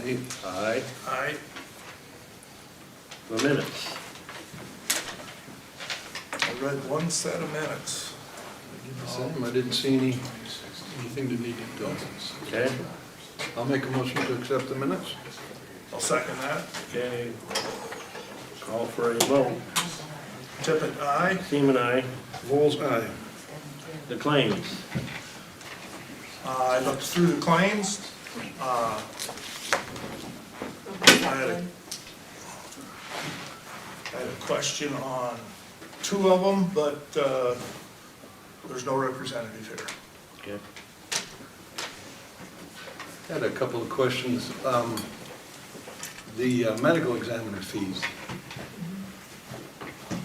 Aye. Aye. Aye. The minutes. I read one set of minutes. Same, I didn't see anything to need to do. Okay. I'll make a motion to accept the minutes. I'll second that. Okay. Call for a vote. Tippit, aye. Seaman, aye. Vols, aye. The claims. I looked through the claims. I had a question on two of them, but there's no representative here. Okay. Had a couple of questions. The medical examiner fees.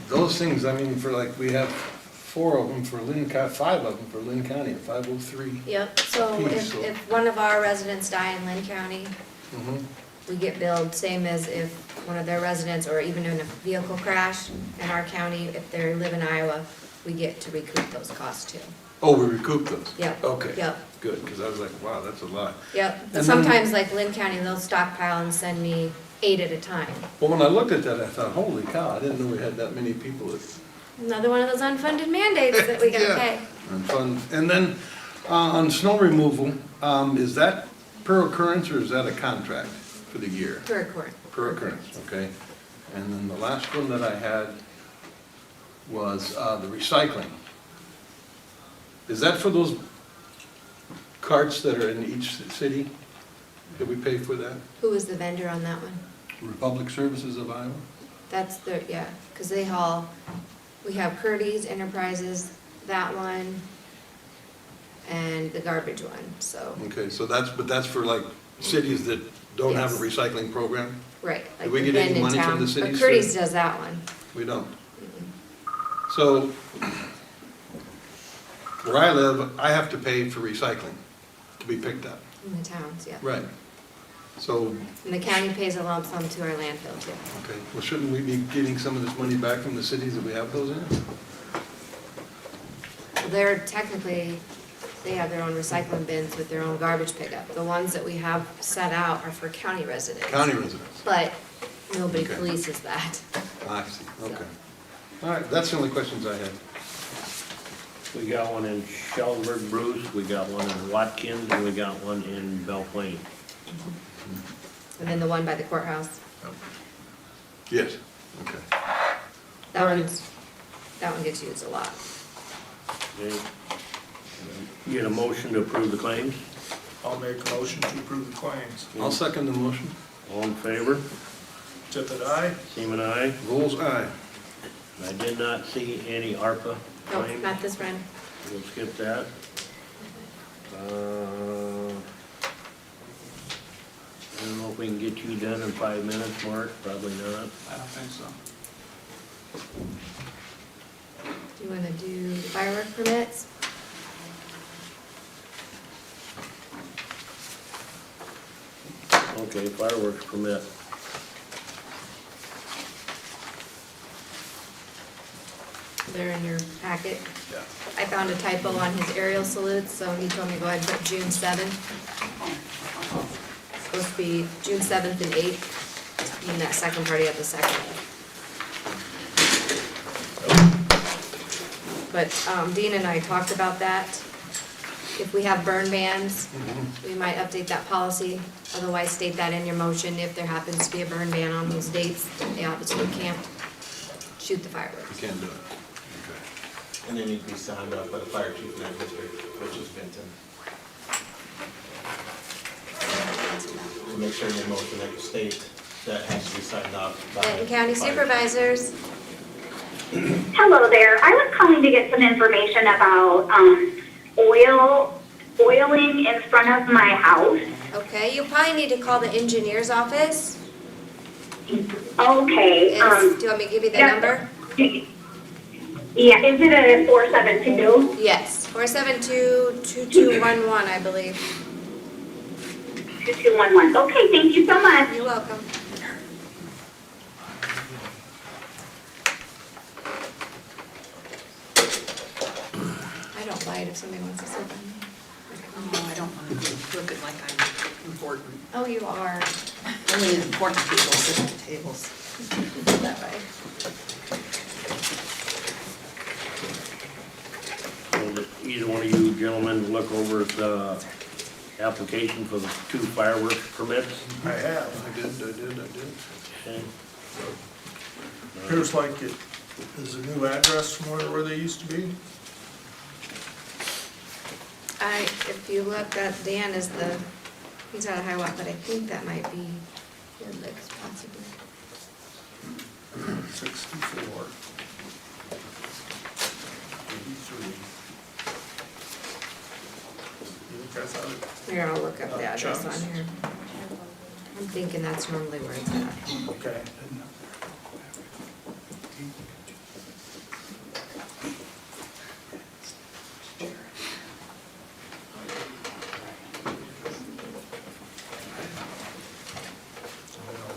Those things, I mean, for like, we have 4 of them for Lynn County, 5 of them for Lynn County at 503. Yep, so if one of our residents die in Lynn County, Mhm. we get billed same as if one of their residents, or even in a vehicle crash in our county, if they live in Iowa, we get to recoup those costs too. Oh, we recoup those? Yep. Okay. Yep, Good, because I was like, wow, that's a lot. yep. And then- Sometimes like Lynn County, they'll stockpile and send me 8 at a time. Well, when I looked at that, I thought, holy cow, I didn't know we had that many people that. Another one of those unfunded mandates that we gotta Yeah. pay. And fun. And then, on snow removal, is that per occurrence or is that a contract for the year? Per court. Per occurrence, okay. And then the last one that I had was, the recycling. Is that for those carts that are in each city? Did we pay for that? Who was the vendor on that one? Republic Services of Iowa? That's the, yeah, because they haul, we have Curdy's Enterprises, that one, and the garbage one, so, Okay, so that's for like cities that don't have a Yes. recycling program? right. Do like we the get any Bend in money from town. the cities But for- Curdy's does that one. We don't. So, where I live, I have to pay for recycling to be picked up. In the towns, yeah. Right. So, And the county pays a lump sum to our landfill too. okay, well, shouldn't we be getting some of this money back from the cities that we have those in? Well, they're technically, they have their own recycling bins with their own garbage pickup. The ones that we have set out are for county residents. County residents? But nobody Okay. polices that. I see, okay. All right, that's the only questions I had. We got one in Shellenberg, Bruce, we got one in Watkins, and we got one in Belle Plaine. And then the one by the courthouse. Yes, okay. That one gets used a lot. Okay. Get a motion to approve the claims? I'll make a motion to approve the claims. I'll second the motion. All in favor? Tippit, aye. Seaman, aye. Vols, aye. I did not see any ARPA Nope, claims. not this run. We'll skip that. I don't know if we can get you done in 5 minutes, Mark, probably not. I don't think so. Do you wanna do the firework permits? Okay, fireworks permit. They're in your packet. Yeah. I found a typo on his aerial salutes, so he told me to go ahead and put June 7th. It's supposed to be June 7th and 8th, in that second party of the second. But Dean and I talked about that. If we have burn bans, we might update that policy. Otherwise, state that in your motion. If there happens to be a burn ban on those dates, they obviously can't shoot the You fireworks. can't do it. Okay. And they need to be signed up by the fire chief in that district, which is Benton. So make sure in your motion that you state that has to be signed off by. Benton County the fire chief. Supervisors. Hello there. I was calling to get some information about oiling in front of my house. Okay, you probably need to call the engineer's office. Okay. Do you want me to give you the yeah. number? Yeah, is it a 472? Yes, 472-2211, I believe. 2211. Okay, thank you so much. You're welcome. I don't bite if somebody wants to sit on me. Oh, I don't want to look at like I'm important. Oh, you are. Only important people sit at tables. That way. So that either one of you gentlemen look over the application for the 2 fireworks permits. I have. I did. Okay. Appears like it is a new address from where they used to be. If you look, that Dan is he's out of Hiawatha, but I think that might be your Licks possibly. 64. 83. You think that's how it- Here, I'll look up the address Chunks. on here. I'm thinking that's normally where it's at. Okay.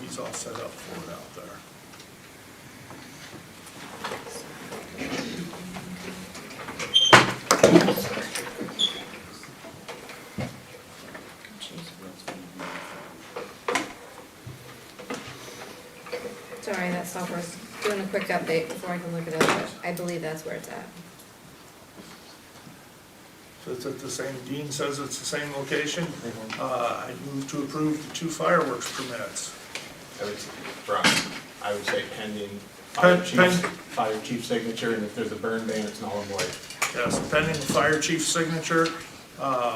He's all set up for it out there. Sorry, that software's doing a quick update before I can look it up, but I believe that's where it's at. So it's at the same, Dean says it's the same location. I move to approve the 2 fireworks permits. I would say pending Pen- fire chief signature, and if there's a burn ban, it's null and void. Yes, pending the fire chief's signature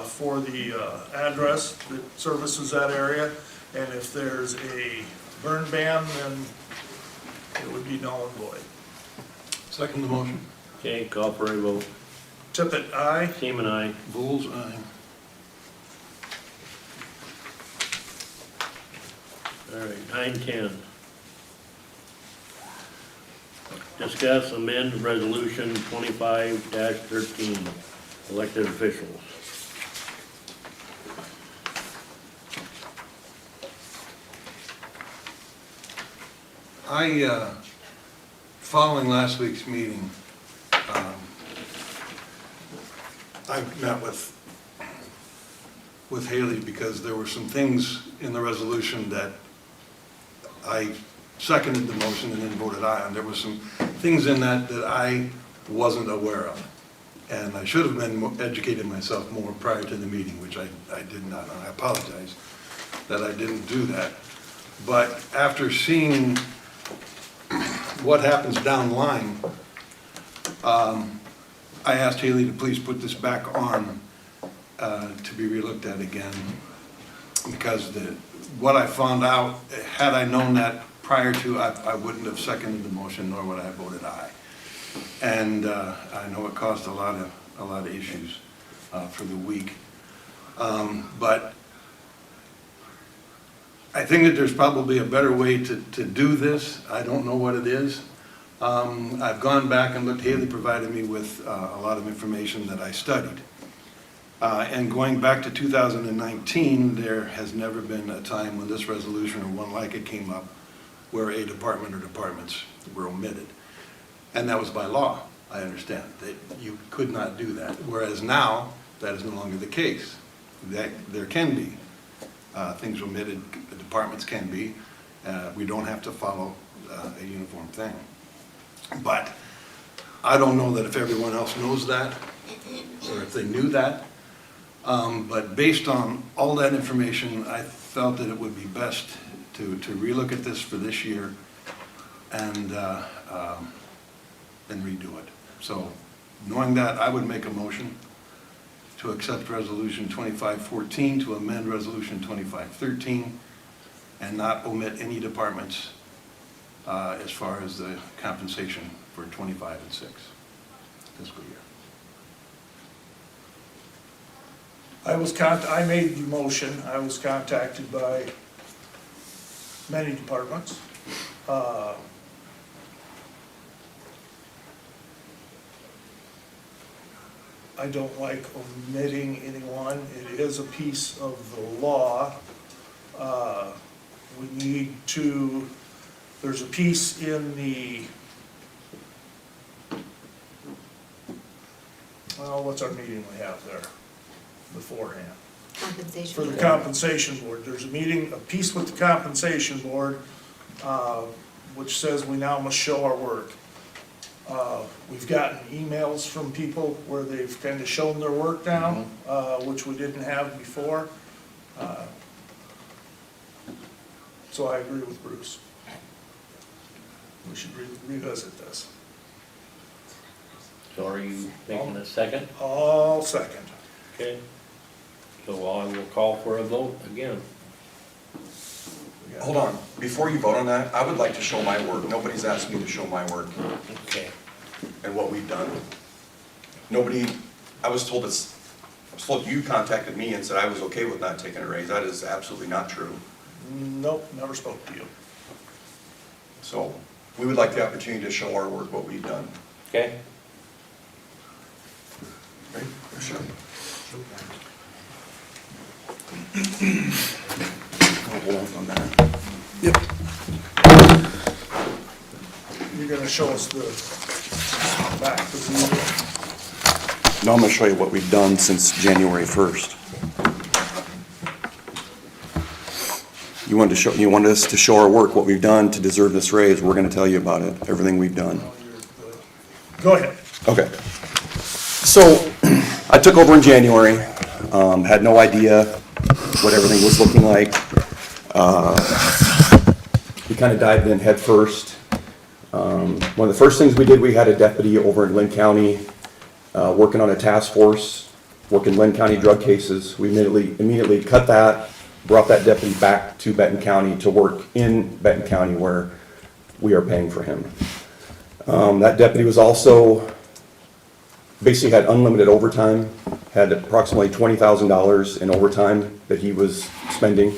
for the address that services that area. And if there's a burn ban, then it would be null and void. Second the motion. Okay, call for a vote. Tippit, aye. Seaman, aye. Bulls, aye. All right, 9:10. Discuss amend resolution 25-13, elected officials. Following last week's meeting, I met with Haley because there were some things in the resolution that I seconded the motion and then voted aye on. There were some things in that I wasn't aware of. And I should have been educated myself more prior to the meeting, which I did not. And I apologize that I didn't do that. But after seeing what happens down the line, I asked Haley to please put this back on to be relooked at again, because what I found out, had I known that prior to, I wouldn't have seconded the motion, nor would I have voted aye. And I know it caused a lot of issues for the week. But I think that there's probably a better way to do this. I don't know what it is. I've gone back and looked. Haley provided me with a lot of information that I studied. And going back to 2019, there has never been a time when this resolution or one like it came up where a department or departments were omitted. And that was by law, I understand, that you could not do that. Whereas now, that is no longer the case. That there can be things omitted, the departments can be. We don't have to follow a uniform thing. But I don't know that if everyone else knows that, or if they knew that. But based on all that information, I felt that it would be best to relook at this for this year and redo it. So knowing that, I would make a motion to accept Resolution 2514, to amend Resolution 2513, and not omit any departments as far as the compensation for 25 and 6 fiscal year. I made the motion. I was contacted by many departments. I don't like omitting anyone. It is a piece of the law. We need to, there's a piece in the, well, what's our meeting we have there beforehand? Compensation. for the compensation board. There's a meeting, a piece with the compensation board, which says we now must show our work. We've gotten emails from people where they've kind of shown their work now, which we didn't have before. So I agree with Bruce. We should revisit this. So are you making a second? All second. Okay. So I will call for a vote again. Hold on, before you vote on that, I would like to show my work. Nobody's asked me to show my work Okay. and what we've done. Nobody, I was told you contacted me and said I was okay with not taking a raise. That is absolutely not true. Nope, never spoke to you. So, we would like the opportunity to show our work, what we've done. Okay. Right? Sure. Hold on that. You're gonna show us the back position. Now I'm gonna show you what we've done since January 1st. You wanted us to show our work, what we've done to deserve this raise. We're gonna tell you about it, everything we've done. Go ahead. Okay. So, I took over in January, had no idea what everything was looking like. We kind of dived in head first. One of the first things we did, we had a deputy over in Lynn County, working on a task force, working Lynn County drug cases. We immediately cut that, brought that deputy back to Benton County to work in Benton County where we are paying for him. That deputy was also, basically had unlimited overtime, had approximately $20,000 in overtime that he was spending.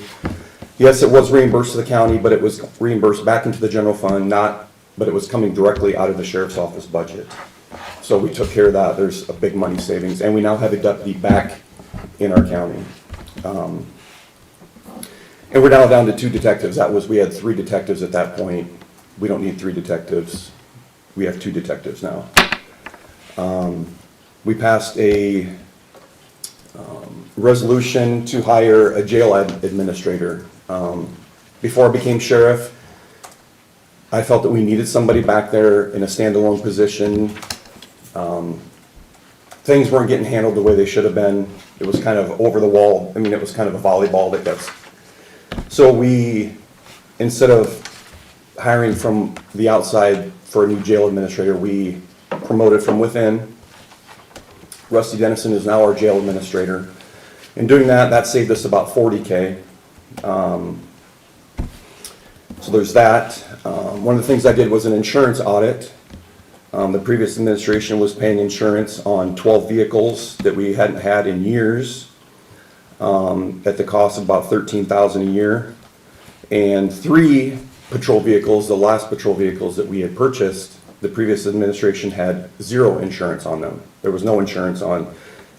Yes, it was reimbursed to the county, but it was reimbursed back into the general fund, but it was coming directly out of the sheriff's office budget. So we took care of that. There's a big money savings, and we now have a deputy back in our county. And we're now down to 2 detectives. We had 3 detectives at that point. We don't need 3 detectives. We have 2 detectives now. We passed a resolution to hire a jail administrator. Before I became sheriff, I felt that we needed somebody back there in a standalone position. Things weren't getting handled the way they should have been. It was kind of over the wall. I mean, it was kind of a volleyball that gets. So we, instead of hiring from the outside for a new jail administrator, we promoted from within. Rusty Dennison is now our jail administrator. In doing that, that saved us about $40K. So there's that. One of the things I did was an insurance audit. The previous administration was paying insurance on 12 vehicles that we hadn't had in years, at the cost of about $13,000 a year. And 3 patrol vehicles, the last patrol vehicles that we had purchased, the previous administration had 0 insurance on them. There was no insurance on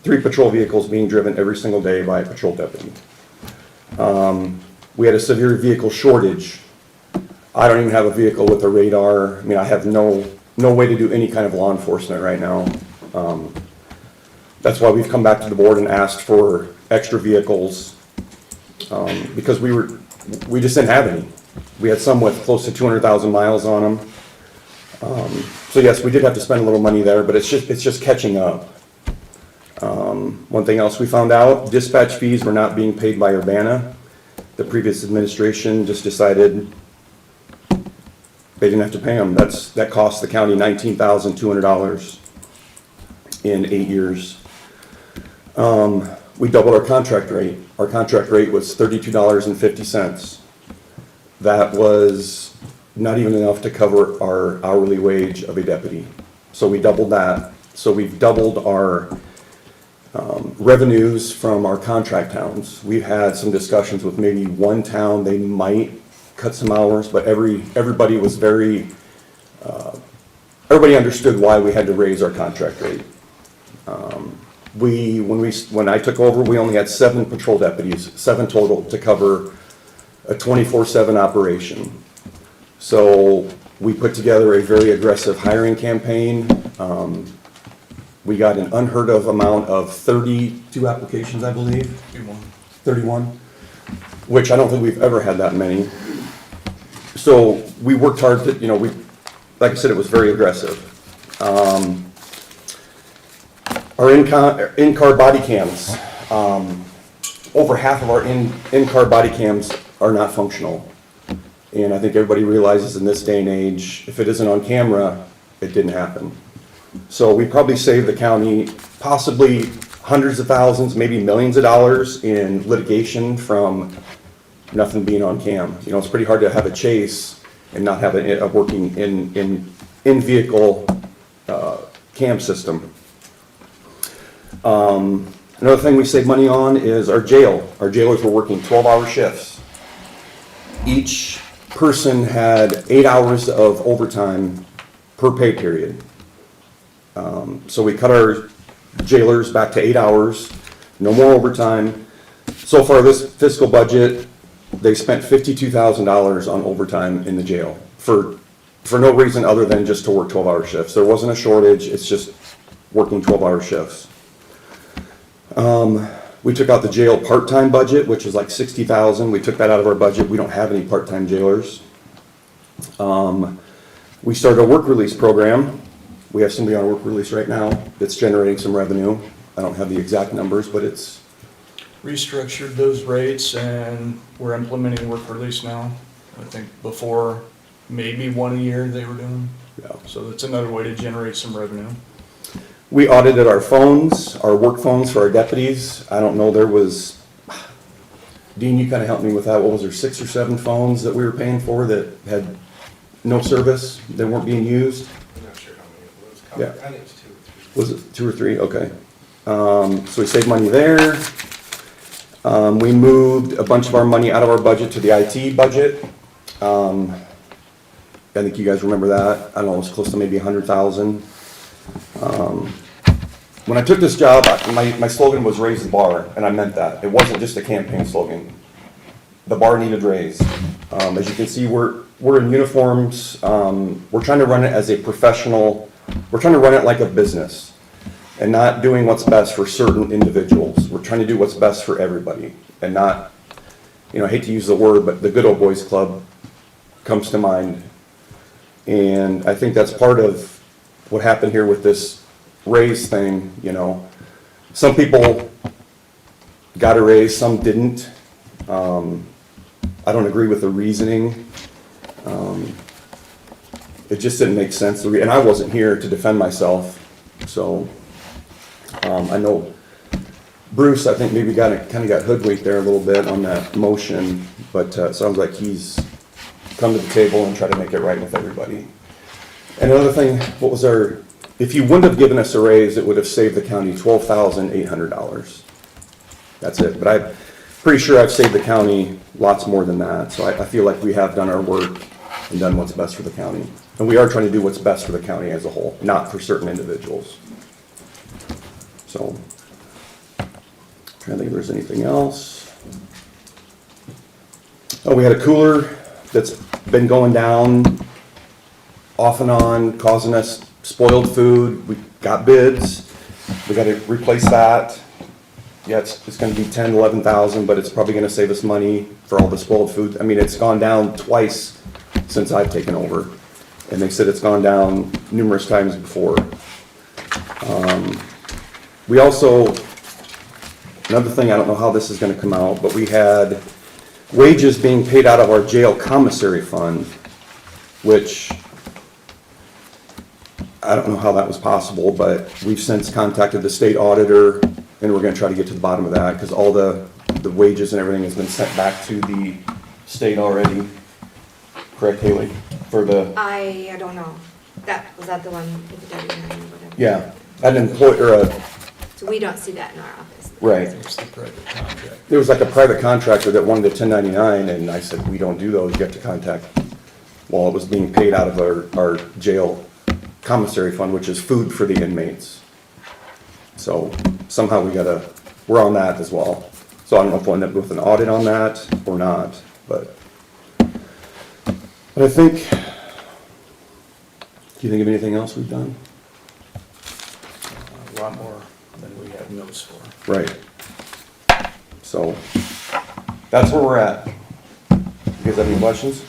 3 patrol vehicles being driven every single day by a patrol deputy. We had a severe vehicle shortage. I don't even have a vehicle with a radar. I mean, I have no way to do any kind of law enforcement right now. That's why we've come back to the board and asked for extra vehicles, because we just didn't have any. We had some with close to 200,000 miles on them. So yes, we did have to spend a little money there, but it's just catching up. One thing else we found out, dispatch fees were not being paid by Urbana. The previous administration just decided they didn't have to pay them. That cost the county $19,200 in 8 years. We doubled our contract rate. Our contract rate was $32.50. That was not even enough to cover our hourly wage of a deputy. So we doubled that. So we've doubled our revenues from our contract towns. We've had some discussions with maybe one town, they might cut some hours, but everybody was everybody understood why we had to raise our contract rate. When I took over, we only had 7 patrol deputies, 7 total, to cover a 24/7 operation. So we put together a very aggressive hiring campaign. We got an unheard of amount of 32 applications, I believe. 31, which I don't think we've ever had that many. So we worked hard to, like I said, it was very aggressive. Our in-car body cams, over half of our in-car body cams are not functional. And I think everybody realizes in this day and age, if it isn't on camera, it didn't happen. So we probably saved the county possibly hundreds of thousands, maybe millions of dollars in litigation from nothing being on cam. It's pretty hard to have a chase and not have a working in-vehicle cam system. Another thing we save money on is our jail. Our jailers were working 12-hour shifts. Each person had 8 hours of overtime per pay period. So we cut our jailers back to 8 hours, no more overtime. So far this fiscal budget, they spent $52,000 on overtime in the jail for no reason other than just to work 12-hour shifts. There wasn't a shortage, it's just working 12-hour shifts. We took out the jail part-time budget, which is like $60,000. We took that out of our budget. We don't have any part-time jailers. We started a work release program. We have somebody on a work release right now that's generating some revenue. I don't have the exact numbers, but it's restructured those rates and we're implementing work release now. I think before maybe 1 a year they were doing. Yeah. So that's another way to generate some revenue. We audited our phones, our work phones for our deputies. I don't know, there was, Dean, you kind of helped me with that. What was there, 6 or 7 phones that we were paying for that had no service, that weren't being used? I'm not sure how many it was. Yeah. I think it's 2 or 3. Was it 2 or 3? Okay. So we saved money there. We moved a bunch of our money out of our budget to the IT budget. I think you guys remember that. I don't know, it was close to maybe 100,000. When I took this job, my slogan was raise the bar, and I meant that. It wasn't just a campaign slogan. The bar needed raised. As you can see, we're in uniforms. We're trying to run it as a professional, we're trying to run it like a business and not doing what's best for certain individuals. We're trying to do what's best for everybody and not, I hate to use the word, but the good old boys club comes to mind. And I think that's part of what happened here with this raise thing. Some people got a raise, some didn't. I don't agree with the reasoning. It just didn't make sense. And I wasn't here to defend myself. So I know Bruce, I think maybe kind of got hoodwinked there a little bit on that motion, but it sounds like he's come to the table and tried to make it right with everybody. And another thing, if you wouldn't have given us a raise, it would have saved the county $12,800. That's it. But I'm pretty sure I've saved the county lots more than that. So I feel like we have done our work and done what's best for the county. And we are trying to do what's best for the county as a whole, not for certain individuals. So, trying to think if there's anything else. Oh, we had a cooler that's been going down off and on, causing us spoiled food. We got bids. We got to replace that. Yeah, it's going to be 10, 11,000, but it's probably going to save us money for all the spoiled food. I mean, it's gone down twice since I've taken over, and they said it's gone down numerous times before. We also, another thing, I don't know how this is going to come out, but we had wages being paid out of our jail commissary fund, which I don't know how that was possible, but we've since contacted the state auditor, and we're going to try to get to the bottom of that, because all the wages and everything has been sent back to the state already. Correct, Haley? For the, I don't know. Was that the one with the W-9 or whatever? yeah, an employee, or So we don't see that in our office. right. It's the private contract. There was like a private contractor that wanted a 1099, and I said, we don't do those, you have to contact, well, it was being paid out of our jail commissary fund, which is food for the inmates. So somehow we're on that as well. So I don't know if we'll end up with an audit on that or not, but I think, do you think of anything else we've done? A lot more than we had notes for. Right. So, that's where we're at. You guys have any questions?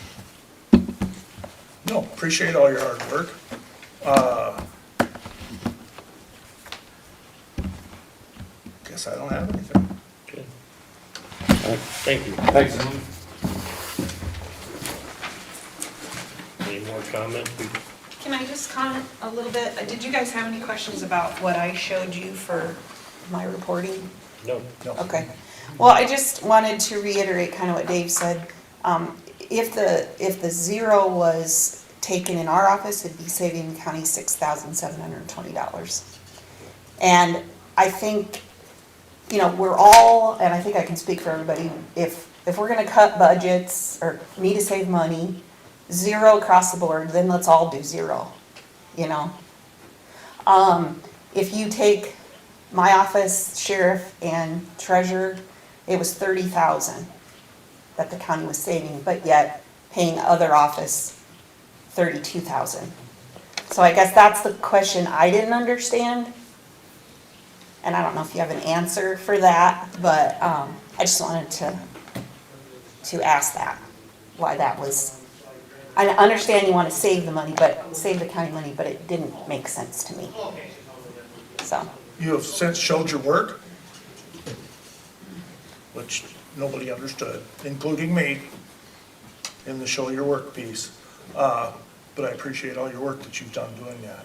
No, appreciate all your hard work. Guess I don't have anything. Okay. All right. Thank you. Thanks. Any more comments? Can I just comment a little bit? Did you guys have any questions about what I showed you for my reporting? No. Okay. Well, I just wanted to reiterate kind of what Dave said. If the zero was taken in our office, it'd be saving the county $6,720. And I think, we're all, and I think I can speak for everybody, if we're gonna cut budgets or need to save money, zero across the board, then let's all do zero, If you take my office, sheriff, and treasurer, it was $30,000 that the county was saving, but yet paying other office $32,000. So I guess that's the question I didn't understand. And I don't know if you have an answer for that, but I just wanted to ask that, why that was. I understand you want to save the money, save the county money, but it didn't make sense to me. So, You have since showed your work, which nobody understood, including me, in the show your work piece. But I appreciate all your work that you've done doing that.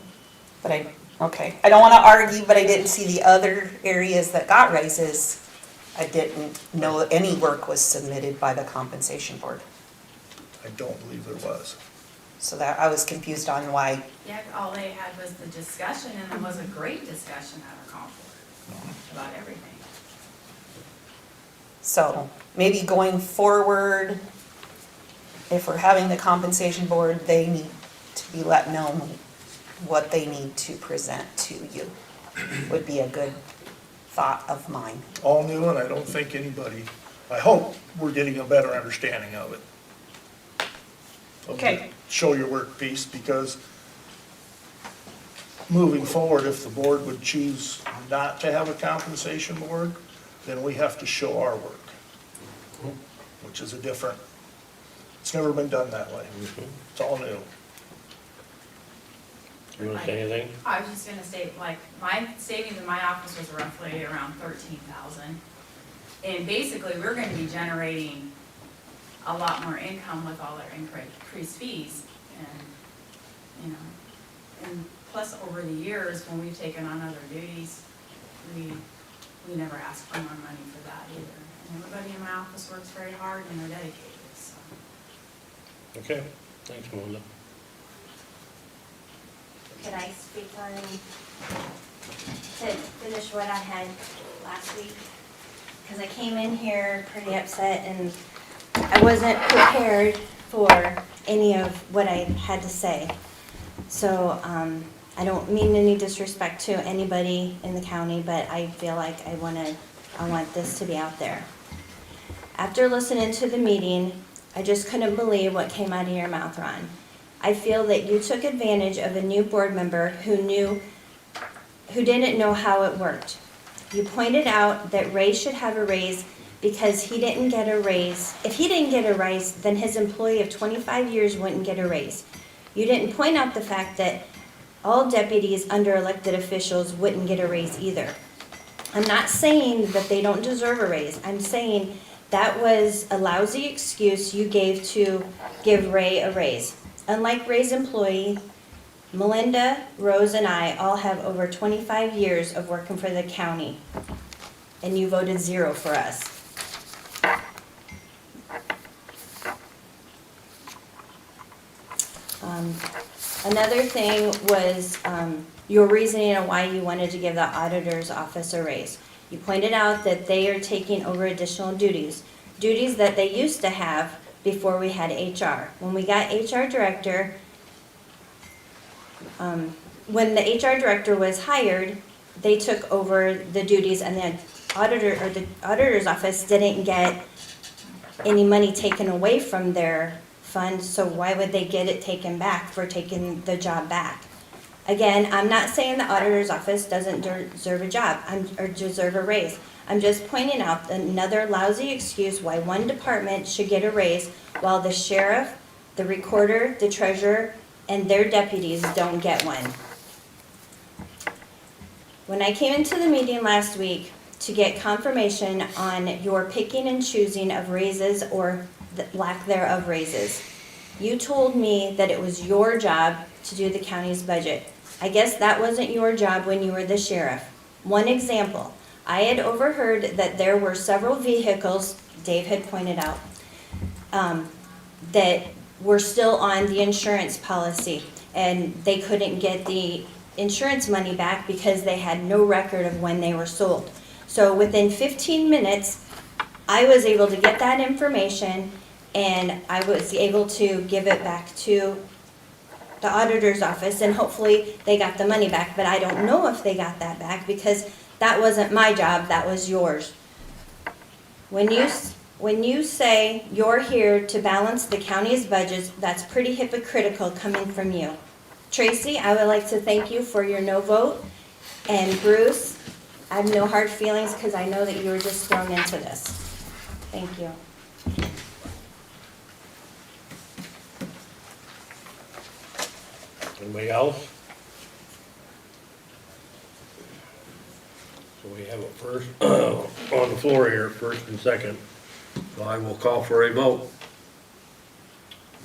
but I don't want to argue, but I didn't see the other areas that got raises. I didn't know any work was submitted by the compensation board. I don't believe there was. So that, I was confused on why. Yeah, all they had was the discussion, and it was a great discussion at our conference about everything. So maybe going forward, if we're having the compensation board, they need to be let know what they need to present to you, would be a good thought of mine. All new, and I don't think anybody, I hope we're getting a better understanding of it. Of the Okay. Show your work piece, because moving forward, if the board would choose not to have a compensation board, then we have to show our work, which is a different, it's never been done that way. It's all new. You want to say anything? I was just gonna say, like, my savings in my office was roughly around 13,000. And basically, we're gonna be generating a lot more income with all our increased fees. And, and plus over the years, when we've taken on other duties, we never ask for more money for that either. And everybody in my office works very hard and they're dedicated, so. Okay, thanks, Melinda. Could I speak on, to finish what I had last week? Because I came in here pretty upset and I wasn't prepared for any of what I had to say. So I don't mean any disrespect to anybody in the county, but I feel like I want this to be out there. After listening to the meeting, I just couldn't believe what came out of your mouth, Ron. I feel that you took advantage of a new board member who didn't know how it worked. You pointed out that Ray should have a raise because he didn't get a raise. If he didn't get a raise, then his employee of 25 years wouldn't get a raise. You didn't point out the fact that all deputies under elected officials wouldn't get a raise either. I'm not saying that they don't deserve a raise. I'm saying that was a lousy excuse you gave to give Ray a raise. Unlike Ray's employee, Melinda, Rose, and I all have over 25 years of working for the county, and you voted 0 for us. Another thing was your reasoning on why you wanted to give the auditor's office a raise. You pointed out that they are taking over additional duties that they used to have before we had HR. When we got HR director, when the HR director was hired, they took over the duties, and the auditor's office didn't get any money taken away from their fund, so why would they get it taken back for taking the job back? Again, I'm not saying the auditor's office doesn't deserve a job or deserve a raise. I'm just pointing out another lousy excuse why one department should get a raise while the sheriff, the recorder, the treasurer, and their deputies don't get one. When I came into the meeting last week to get confirmation on your picking and choosing of raises or the lack thereof raises, you told me that it was your job to do the county's budget. I guess that wasn't your job when you were the sheriff. One example, I had overheard that there were several vehicles, Dave had pointed out, that were still on the insurance policy, and they couldn't get the insurance money back because they had no record of when they were sold. So within 15 minutes, I was able to get that information, and I was able to give it back to the auditor's office, and hopefully they got the money back, but I don't know if they got that back because that wasn't my job, that was yours. When you say you're here to balance the county's budgets, that's pretty hypocritical coming from you. Tracy, I would like to thank you for your no vote, and Bruce, I have no hard feelings because I know that you were just thrown into this. Thank you. Anybody else? So we have a first, on the floor here, first and second. So I will call for a vote.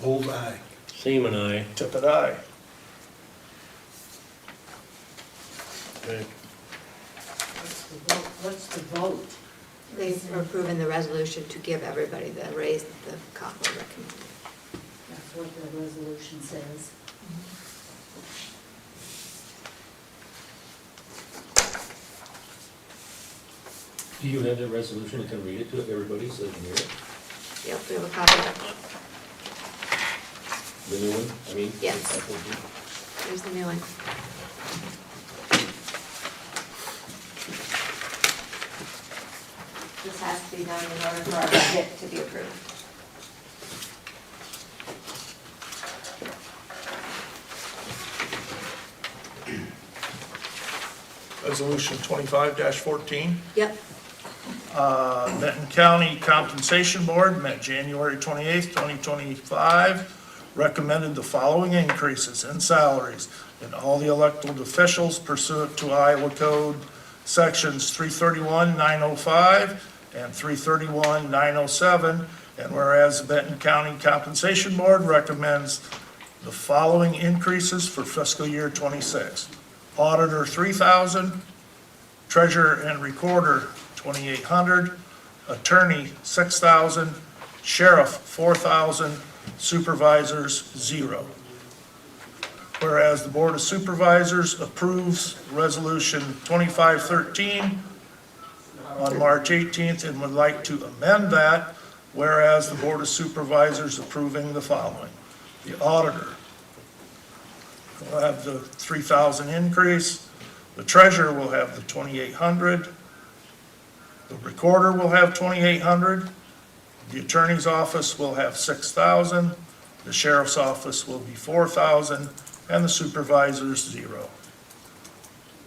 Bullseye. Seaman, aye. Tippit, aye. Okay. What's the vote? They're approving the resolution to give everybody the raise that the COPA recommended. That's what the resolution says. Do you have the resolution, you can read it to everybody so they can hear it? Yep, we have a copy. The new one, I mean? Yes. that will be- Here's the new one. This has to be done in order for our budget to be approved. Resolution 25-14. Yep, Benton County Compensation Board met January 28th, 2025, recommended the following increases in salaries in all the elected officials pursuant to Iowa Code Sections 331-905 and 331-907, and whereas the Benton County Compensation Board recommends the following increases for fiscal year '26. Auditor, $3,000, treasurer and recorder, $2,800, attorney, $6,000, sheriff, $4,000, supervisors, 0. Whereas the Board of Supervisors approves Resolution 2513 on March 18th and would like to amend that, whereas the Board of Supervisors approving the following. The auditor will have the $3,000 increase. The treasurer will have the $2,800. The recorder will have $2,800. The attorney's office will have $6,000. The sheriff's office will be $4,000, and the supervisors, 0.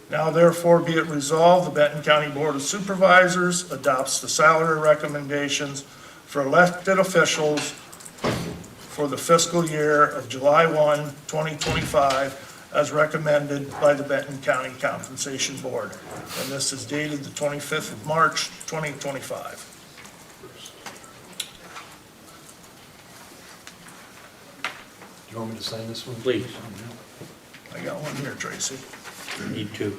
Now therefore be it resolved, the Benton County Board of Supervisors adopts the salary recommendations for elected officials for the fiscal year of July 1, 2025, as recommended by the Benton County Compensation Board. And this is dated the 25th of March, 2025. Do you want me to sign this one? Please. I got one here, Tracy. Need to.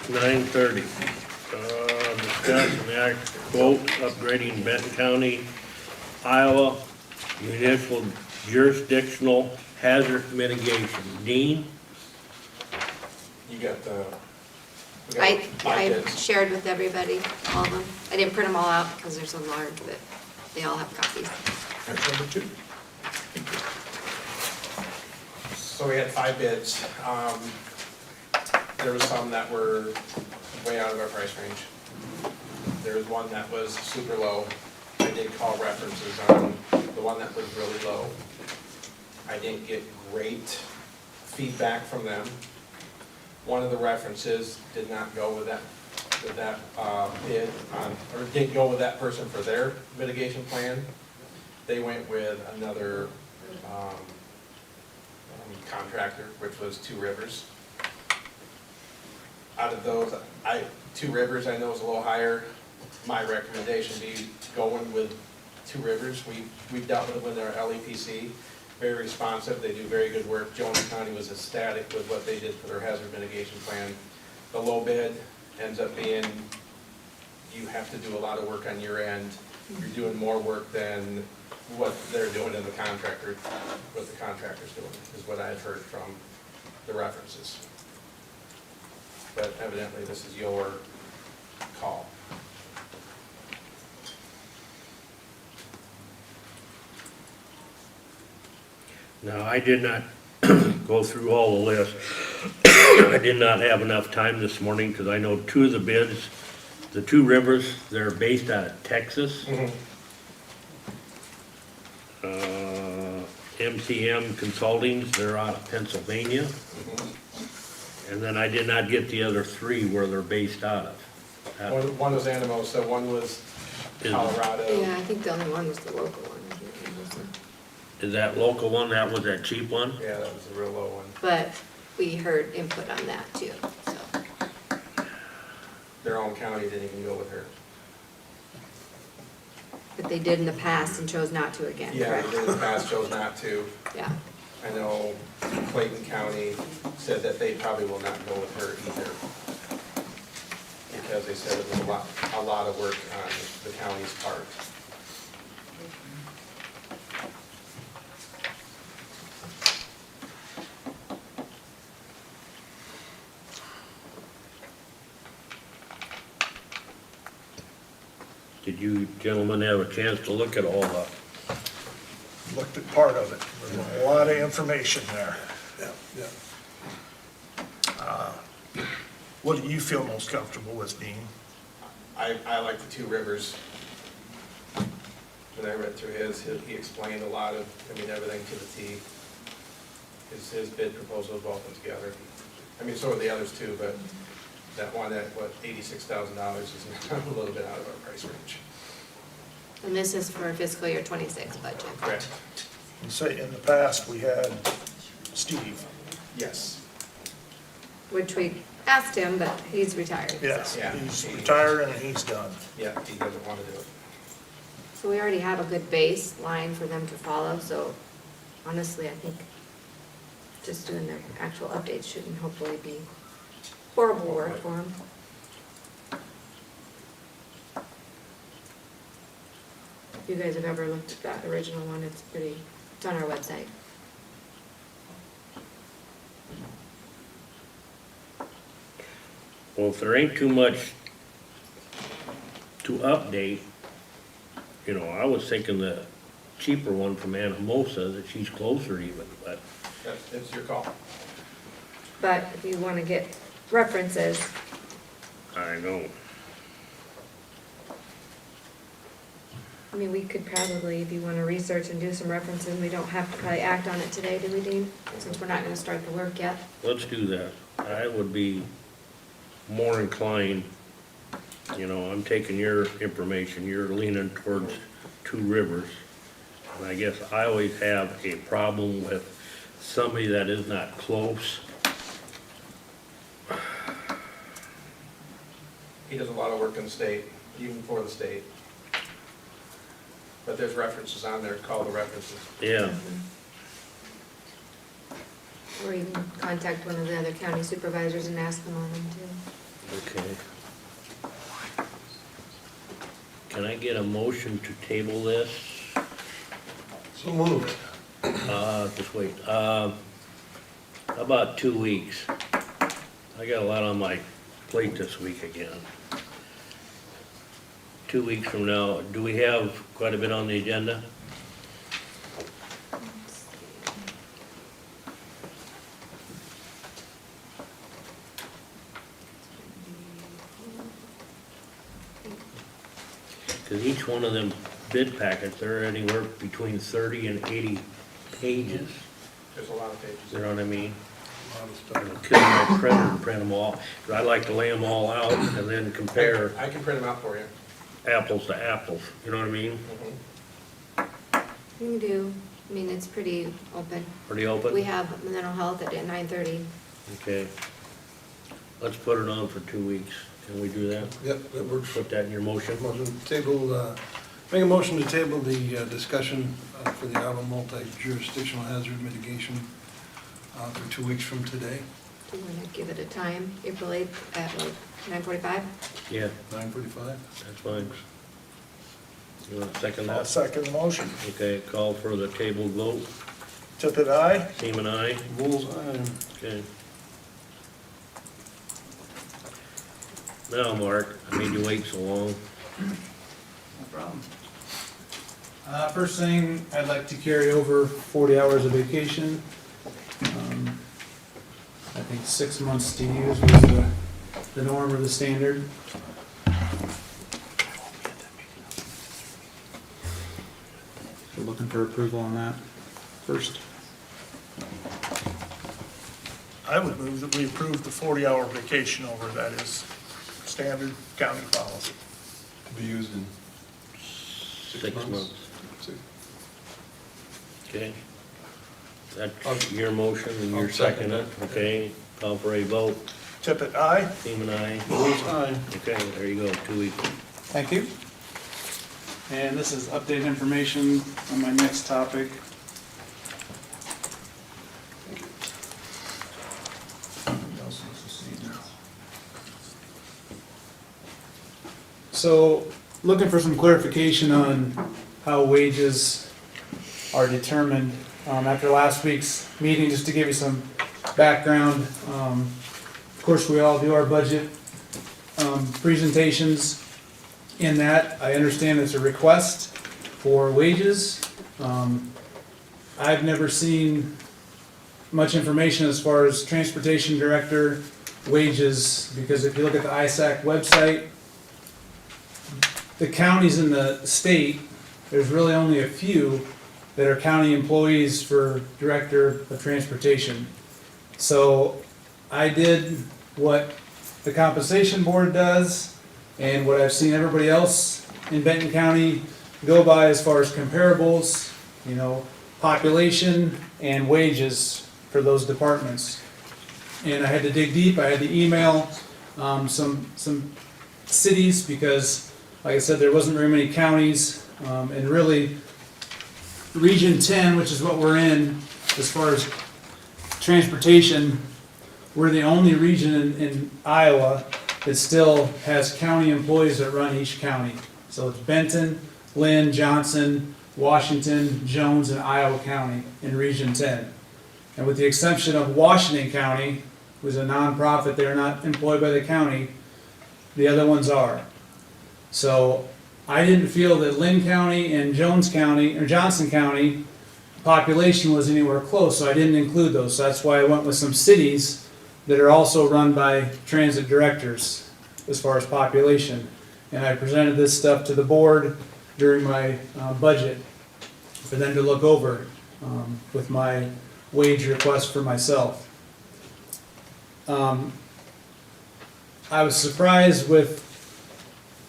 $9:30. Discuss and act quote upgrading Benton County, Iowa municipal jurisdictional hazard mitigation. Dean? You got the. I shared with everybody, all of them. I didn't print them all out because there's a large, but they all have copies. There's number 2. So we had 5 bids. There was some that were way out of our price range. There was one that was super low. I did call references on the one that was really low. I didn't get great feedback from them. One of the references did not go with that bid on, or didn't go with that person for their mitigation plan. They went with another contractor, which was Two Rivers. Out of those, Two Rivers I know is a little higher. My recommendation be going with Two Rivers. We've dealt with their LEPC, very responsive, they do very good work. Jones County was ecstatic with what they did for their hazard mitigation plan. The low bid ends up being, you have to do a lot of work on your end. You're doing more work than what they're doing in the contractor, what the contractor's doing, is what I've heard from the references. But evidently, this is your call. Now, I did not go through all the list. I did not have enough time this morning, because I know 2 of the bids, the Two Rivers, they're based out of Texas. MCM Consultings, they're out of Pennsylvania. And then I did not get the other 3 where they're based out of. One was Anamosa, one was Colorado. Yeah, I think the only one was the local one. I can't remember, so. Is that local one, that was that cheap one? Yeah, that was a real low one. But we heard input on that too, so. Their own county didn't even go with her. But they did in the past and chose not to again, Yeah, correct? they in the past chose not to. Yeah. I know Clayton County said that they probably will not go with her either. Because they said it was a lot of work on the county's part. Did you gentlemen have a chance to look at all the, Looked at part of it. There's a lot of information there. Yeah. What do you feel most comfortable with, Dean? I like the Two Rivers. When I read through his, he explained a lot of, everything to the T. His bid proposal was well put together. So are the others too, but that one at, $86,000 is a little bit out of our price range. And this is for fiscal year 26 budget. Correct. You say in the past, we had Steve. Yes. Which we asked him, but he's retired. Yes, Yeah. he's retired and he's done. Yeah, he doesn't want to do it. So we already have a good baseline for them to follow, so honestly, I think just doing the actual updates shouldn't hopefully be horrible work for them. If you guys have ever looked at that original one, it's on our website. well, if there ain't too much to update, I was thinking the cheaper one from Anamosa, that she's closer even, but It's your call. But if you want to get references, I know. we could probably, if you want to research and do some references, we don't have to probably act on it today, do we, Dean? Since we're not going to start the work yet. Let's do that. I would be more inclined, I'm taking your information, you're leaning towards Two Rivers. And I guess I always have a problem with somebody that is not close. He does a lot of work in the state, even for the state. But there's references on there, call the references. Yeah, Or even contact one of the other county supervisors and ask them on them too. okay. Can I get a motion to table this? So moved. Just wait, how about 2 weeks? I got a lot on my plate this week again. 2 weeks from now, do we have quite a bit on the agenda? Cause each one of them bid packets, they're anywhere between 30 and 80 pages, There's a lot of pages. you know what I mean? A lot of stuff. It'll kill my printer and print them all, but I like to lay them all out and then compare I can print them out for you. apples to apples, you know what I mean? You can do, I mean, it's pretty open. Pretty open? We have mental health at 9:30. Okay. Let's put it on for 2 weeks. Can we do that? Yep, that works. Put that in your motion? Motion to table, make a motion to table the discussion for the Iowa multi-jurisdictional hazard mitigation for 2 weeks from today, Do you want to give it a time, April 8th at like 9:45? Yeah, 9:45. that's fine. You want to second I'll that? second the motion. Okay, call for the table vote. Tippit, aye? Seaman, aye? Bulls eye. Okay. Now, Mark, I made you wait so long. No problem. First thing, I'd like to carry over 40 hours of vacation. I think 6 months to use was the norm or the standard. So looking for approval on that first. I would move that we approve the 40-hour vacation over, that is standard county policy. To be used in 6 months. Six. Okay. That's your motion and I'll you're second seconding it, okay? Call for a vote. Tippit, aye? Seaman, aye? Bulls eye. Okay, there you go, 2 weeks. Thank you. And this is updated information on my next topic. So, looking for some clarification on how wages are determined. After last week's meeting, just to give you some background, of course, we all do our budget presentations. In that, I understand it's a request for wages. I've never seen much information as far as transportation director wages, because if you look at the ISAC website, the counties in the state, there's really only a few that are county employees for director of transportation. So I did what the compensation board does and what I've seen everybody else in Benton County go by as far as comparables, population and wages for those departments. And I had to dig deep. I had to email some cities because, like I said, there wasn't very many counties. And really, Region 10, which is what we're in, as far as transportation, we're the only region in Iowa that still has county employees that run each county. So it's Benton, Lynn, Johnson, Washington, Jones, and Iowa County in Region 10. And with the exception of Washington County, who's a nonprofit, they're not employed by the county, the other ones are. So I didn't feel that Lynn County and Jones County, or Johnson County, population was anywhere close, so I didn't include those. So that's why I went with some cities that are also run by transit directors as far as population. And I presented this stuff to the board during my budget for them to look over with my wage request for myself. I was surprised with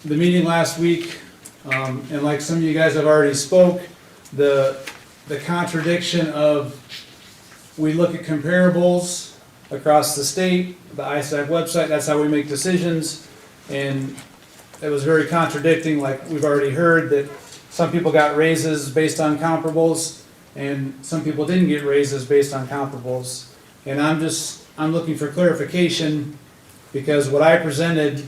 the meeting last week, and like some of you guys have already spoke, the contradiction of we look at comparables across the state, the ISAC website, that's how we make decisions, and it was very contradicting, like we've already heard, that some people got raises based on comparables, and some people didn't get raises based on comparables. And I'm looking for clarification, because what I presented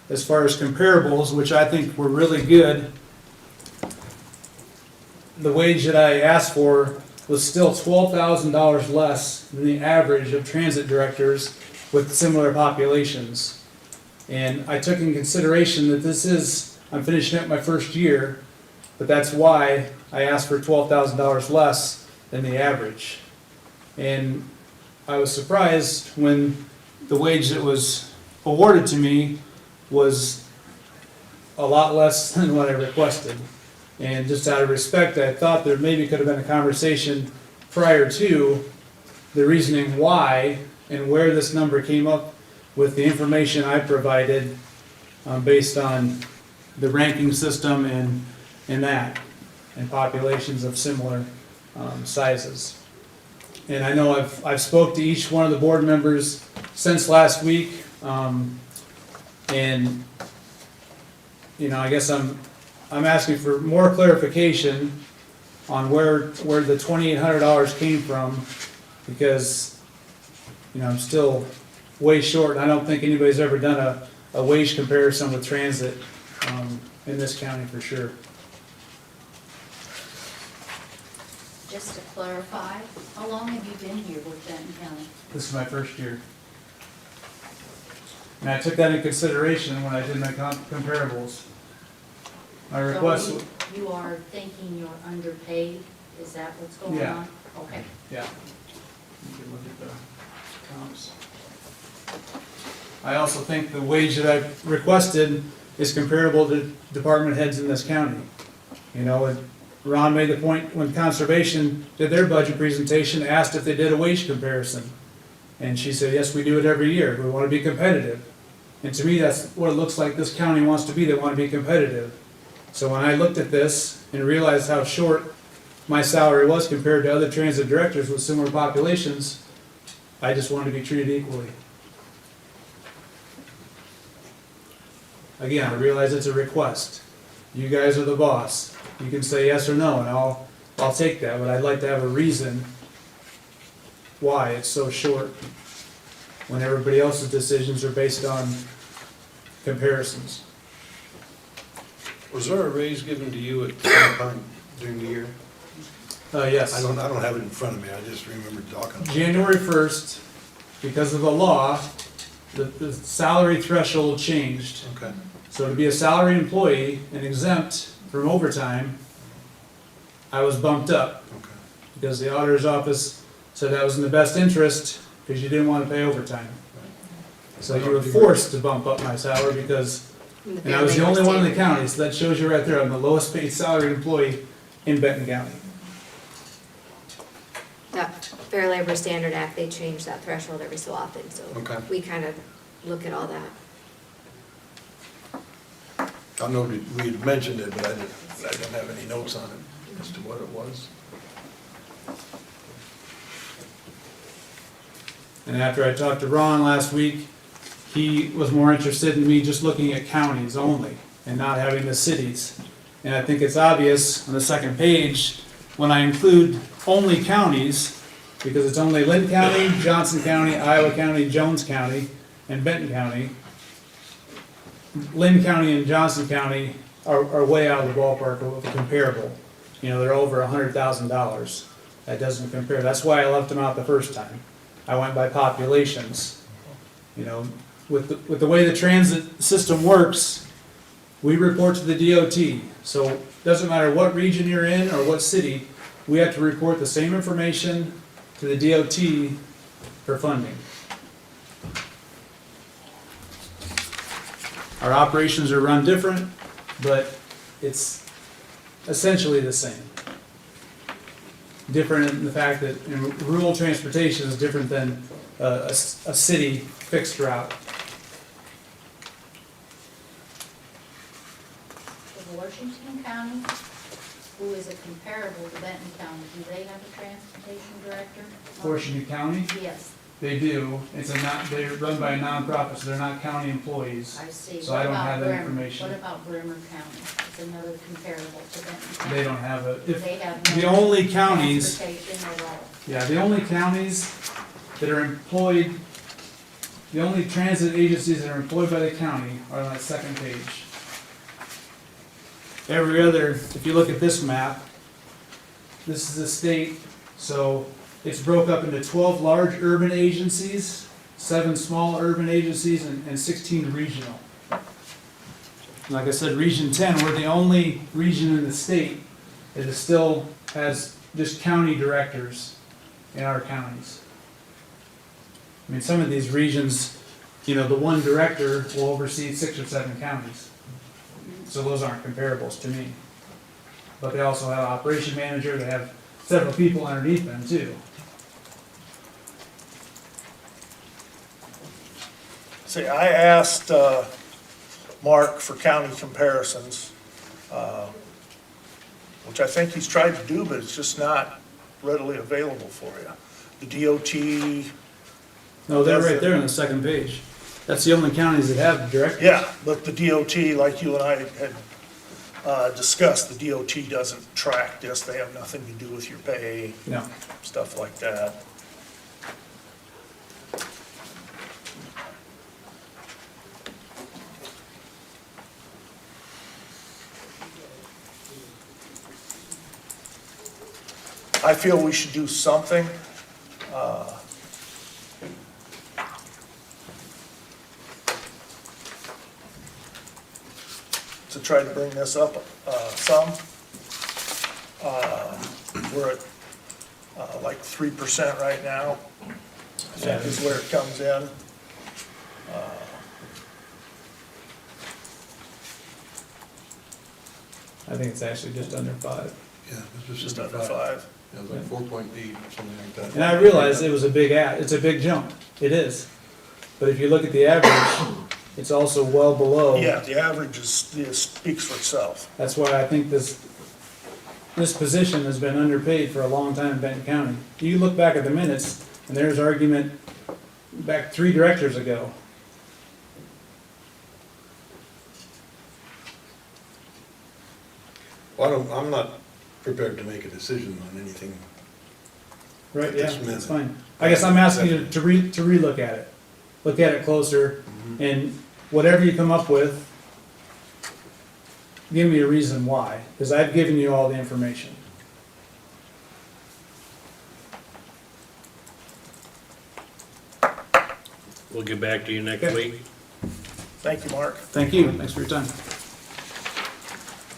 as far as comparables, which I think were really good, the wage that I asked for was still $12,000 less than the average of transit directors with similar populations. And I took in consideration that I'm finishing up my first year, but that's why I asked for $12,000 less than the average. And I was surprised when the wage that was awarded to me was a lot less than what I requested. And just out of respect, I thought there maybe could have been a conversation prior to the reasoning why and where this number came up with the information I provided based on the ranking system and that, and populations of similar sizes. And I know I've spoke to each one of the board members since last week, and, you know, I guess I'm asking for more clarification on where the $2,800 came from, because, you know, I'm still way short, and I don't think anybody's ever done a wage comparison with transit in this county for sure. Just to clarify, how long have you been here with Benton County? This is my first year. And I took that in consideration when I did my comparables. My request, So you are thinking you're underpaid? Is that what's going Yeah. on? Okay. yeah. You can look at the comps. I also think the wage that I requested is comparable to department heads in this county. You know, and Ron made the point when Conservation did their budget presentation, asked if they did a wage comparison. And she said, yes, we do it every year. We want to be competitive. And to me, that's what it looks like this county wants to be. They want to be competitive. So when I looked at this and realized how short my salary was compared to other transit directors with similar populations, I just wanted to be treated equally. Again, I realize it's a request. You guys are the boss. You can say yes or no, and I'll take that, but I'd like to have a reason why it's so short when everybody else's decisions are based on comparisons. Was there a raise given to you at some time during the year? Yes. I don't have it in front of me, I just remember talking. January 1st, because of the law, the salary threshold changed. Okay. So to be a salaried employee and exempt from overtime, I was bumped up Okay. because the auditor's office said that was in the best interest because you didn't want to pay overtime. So you were forced to bump up my salary because, and I was the only one in the county, so that shows you right there, I'm the lowest paid salaried employee in Benton County. That Fair Labor Standard Act, they change that threshold every so often, so Okay. we kind of look at all that. I know we had mentioned it, but I didn't have any notes on it as to what it was. And after I talked to Ron last week, he was more interested in me just looking at counties only and not having the cities. And I think it's obvious on the second page, when I include only counties, because it's only Lynn County, Johnson County, Iowa County, Jones County, and Benton County. Lynn County and Johnson County are way out of the ballpark of comparable. You know, they're over $100,000. That doesn't compare. That's why I left them out the first time. I went by populations. You know, with the way the transit system works, we report to the DOT. So it doesn't matter what region you're in or what city, we have to report the same information to the DOT for funding. Our operations are run different, but it's essentially the same. Different in the fact that rural transportation is different than a city fixed route. For Washington County, who is a comparable to Benton County, do they have a transportation director? Washington County, Yes, they do. They're run by a nonprofit, so they're not county employees. I see. So I don't have that What information. about Bremer County? It's another comparable to Benton County. They don't have it. They have The no only counties, transportation at all. yeah, the only counties that are employed, the only transit agencies that are employed by the county are on that second page. Every other, if you look at this map, this is the state, so it's broke up into 12 large urban agencies, 7 small urban agencies, and 16 regional. Like I said, Region 10, we're the only region in the state that is still has just county directors in our counties. I mean, some of these regions, you know, the one director will oversee 6 or 7 counties. So those aren't comparables to me. But they also have operation manager, they have several people underneath them too. See, I asked Mark for county comparisons, which I think he's tried to do, but it's just not readily available for you. The DOT, No, they're right there on the second page. That's the only counties that have directors. yeah, but the DOT, like you and I had discussed, the DOT doesn't track this. They have nothing to do with your pay, No. stuff like that. I feel we should do something. To try to bring this up some. We're at like 3% right now, I think is where it comes in. I think it's actually just under 5. Yeah, it's Just under 5. Yeah, it was like 4.8, something like that. And I realize it was a big it's a big jump. It is. But if you look at the average, it's also well below. Yeah, the average speaks for itself. That's why I think this position has been underpaid for a long time in Benton County. You look back at the minutes, and there's argument back 3 directors ago. Well, I'm not prepared to make a decision on anything. Right, yeah, This minute. that's fine. I guess I'm asking you to relook at it. Look at it closer, and whatever you come up with, give me a reason why, because I've given you all the information. We'll get back to you next Okay. week. Thank you, Mark. Thank you, thanks for your time.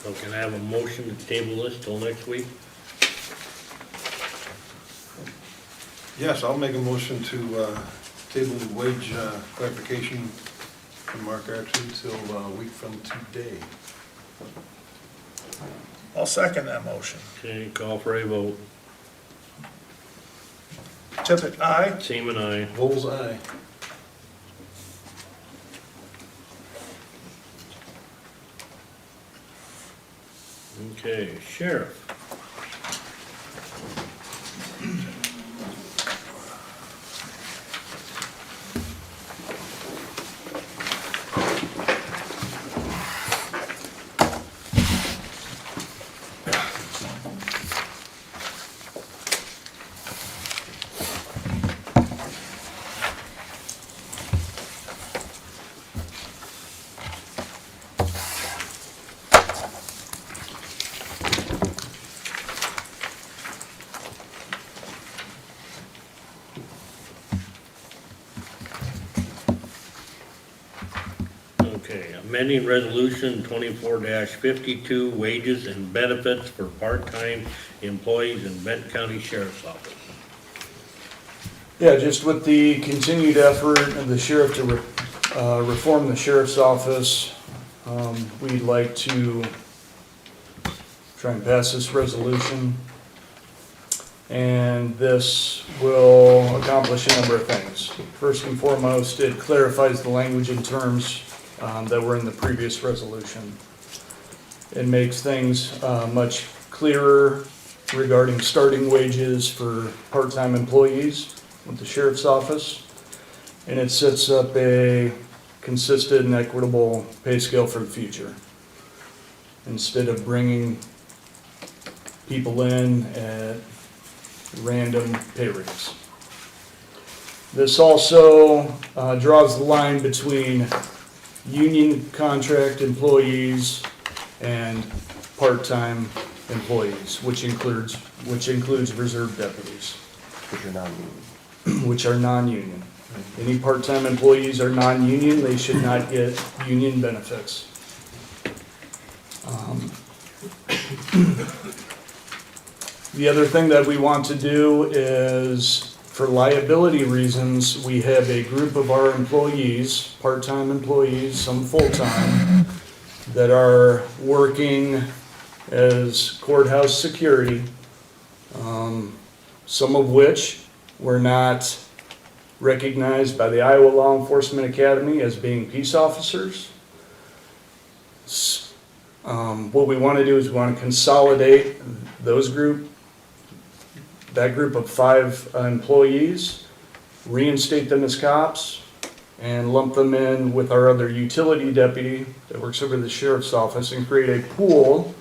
So can I have a motion to table this till next week? Yes, I'll make a motion to table the wage clarification from Mark Archie till a week from today. I'll second that motion. Okay, call for a vote. Tippit, aye? Seaman, aye. Bull's eye. Okay, sheriff. Okay, amending resolution 24-52, wages and benefits for part-time employees in Benton County Sheriff's Office. Yeah, just with the continued effort of the sheriff to reform the sheriff's office, we'd like to try and pass this resolution. And this will accomplish a number of things. First and foremost, it clarifies the language and terms that were in the previous resolution. It makes things much clearer regarding starting wages for part-time employees with the sheriff's office. And it sets up a consistent and equitable pay scale for the future. Instead of bringing people in at random pay rates. This also draws the line between union contract employees and part-time employees, which includes reserve deputies, which are non-union. Any part-time employees are non-union, they should not get union benefits. The other thing that we want to do is, for liability reasons, we have a group of our employees, part-time employees, some full-time, that are working as courthouse security, some of which were not recognized by the Iowa Law Enforcement Academy as being peace officers. What we want to do is we want to consolidate that group of 5 employees, reinstate them as cops, and lump them in with our other utility deputy that works over the sheriff's office and create a pool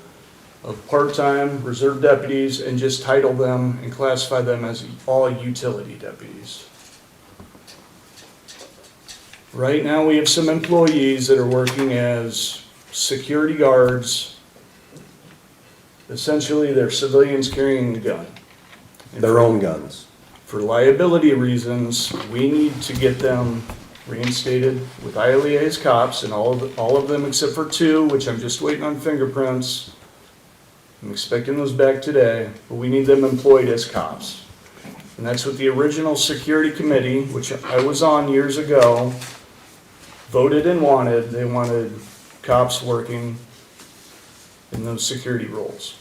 of part-time reserve deputies and just title them and classify them as all utility deputies. Right now we have some employees that are working as security guards. Essentially they're civilians carrying a gun. Their own guns. For liability reasons, we need to get them reinstated with ILEA as cops, and all of them except for 2, which I'm just waiting on fingerprints. I'm expecting those back today, but we need them employed as cops. And that's what the original security committee, which I was on years ago, voted and wanted. They wanted cops working in those security roles.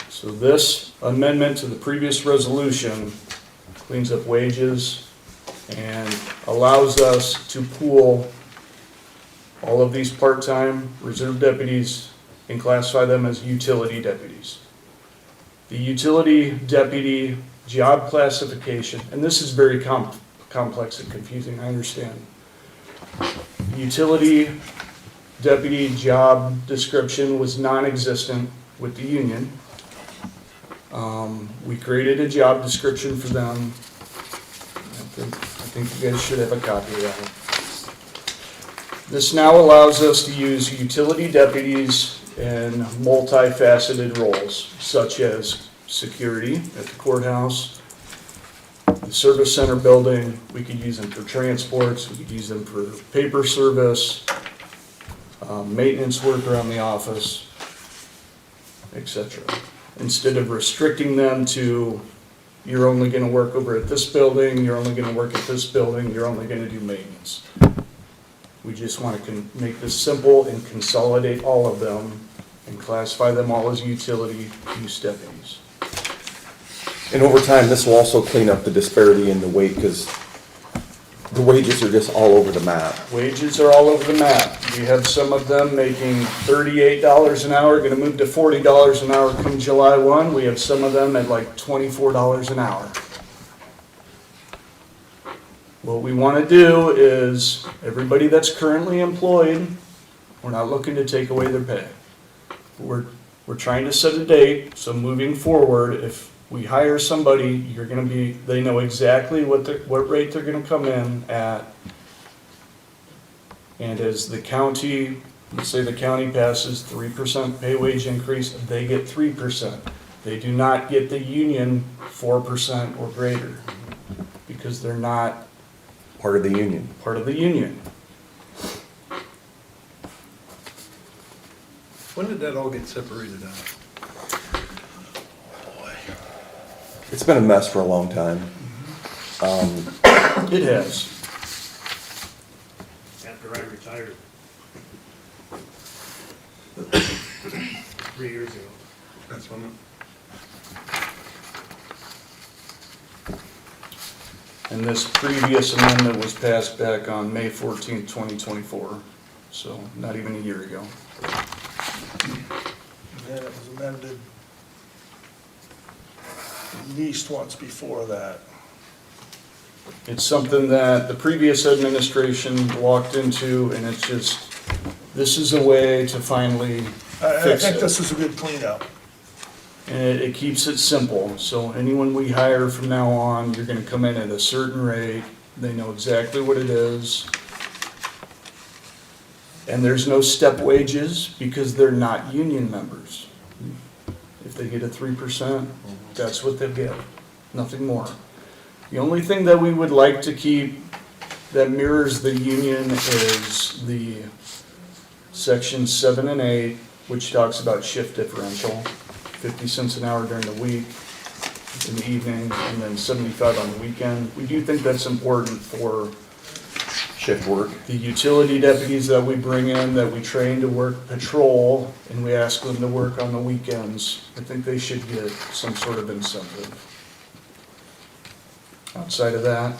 So this amendment to the previous resolution cleans up wages and allows us to pool all of these part-time reserve deputies and classify them as utility deputies. The utility deputy job classification, and this is very complex and confusing, I understand. Utility deputy job description was non-existent with the union. We created a job description for them. I think you guys should have a copy of that. This now allows us to use utility deputies in multifaceted roles, such as security at the courthouse, the service center building. We could use them for transports, we could use them for paper service, maintenance work around the office, etc. Instead of restricting them to, you're only going to work over at this building, you're only going to work at this building, you're only going to do maintenance. We just want to make this simple and consolidate all of them and classify them all as utility use deputies. And over time, this will also clean up the disparity in the wage, because the wages are just all over the map. Wages are all over the map. We have some of them making $38 an hour, going to move to $40 an hour come July 1. We have some of them at like $24 an hour. What we want to do is, everybody that's currently employed, we're not looking to take away their pay. We're trying to set a date, so moving forward, if we hire somebody, they know exactly what rate they're going to come in at. And as the county, let's say the county passes 3% pay wage increase, they get 3%. They do not get the union 4% or greater, because they're not Part of the union. part of the union. When did that all get separated out? It's been a mess for a long time. It has. After I retired 3 years ago. That's when, And this previous amendment was passed back on May 14th, 2024, so not even a year ago. And then it was amended at least once before that. It's something that the previous administration walked into, and it's just, this is a way to finally I fix think it. this is a good cleanup. And it keeps it simple, so anyone we hire from now on, you're gonna come in at a certain rate, they know exactly what it is. And there's no step wages because they're not union members. If they get a 3%, that's what they'll get, nothing more. The only thing that we would like to keep that mirrors the union is the section 7 and 8, which talks about shift differential. 50 cents an hour during the week, in the evening, and then 75 on the weekend. We do think that's important for shift work. The utility deputies that we bring in, that we train to work patrol, and we ask them to work on the weekends, I think they should get some sort of incentive. Outside of that,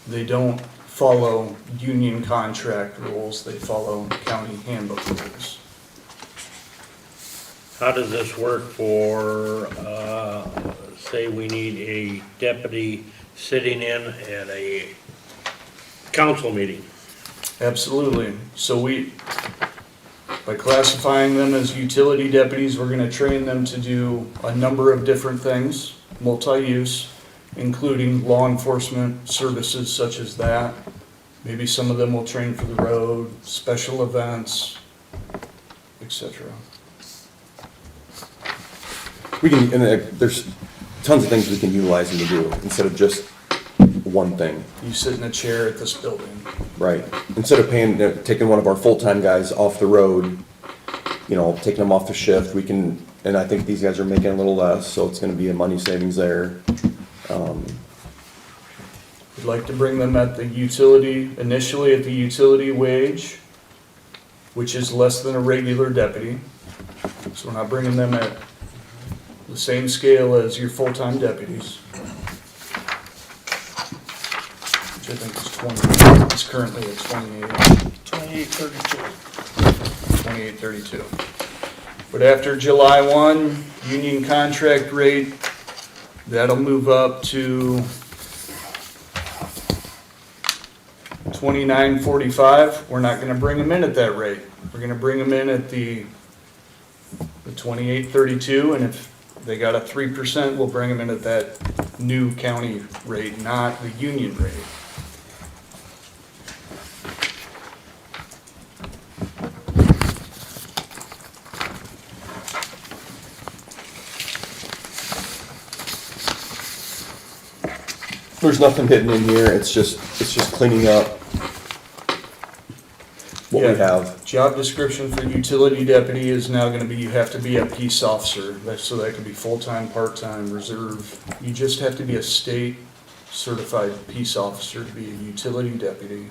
they don't follow union contract rules, they follow county handbook rules. How does this work for, say we need a deputy sitting in at a council meeting? Absolutely. So by classifying them as utility deputies, we're gonna train them to do a number of different things, multi-use, including law enforcement services such as that. Maybe some of them will train for the road, special events, etc. We can, and there's tons of things we can utilize them to do instead of just one thing. You sit in a chair at this building. Right. Instead of taking one of our full-time guys off the road, taking them off the shift, we can, and I think these guys are making a little less, so it's gonna be a money savings there. We'd like to bring them at the utility, initially at the utility wage, which is less than a regular deputy. So we're not bringing them at the same scale as your full-time deputies. Which I think is 20, it's currently at 2832. 28.32. But after July 1, union contract rate, that'll move up to 29.45. We're not gonna bring them in at that rate. We're gonna bring them in at the 28.32, and if they got a 3%, we'll bring them in at that new county rate, not the union rate. There's nothing hidden in here, it's just cleaning up what we Yeah. have. Job description for utility deputy is now gonna be, you have to be a peace officer, so that could be full-time, part-time, reserve. You just have to be a state certified peace officer to be a utility deputy.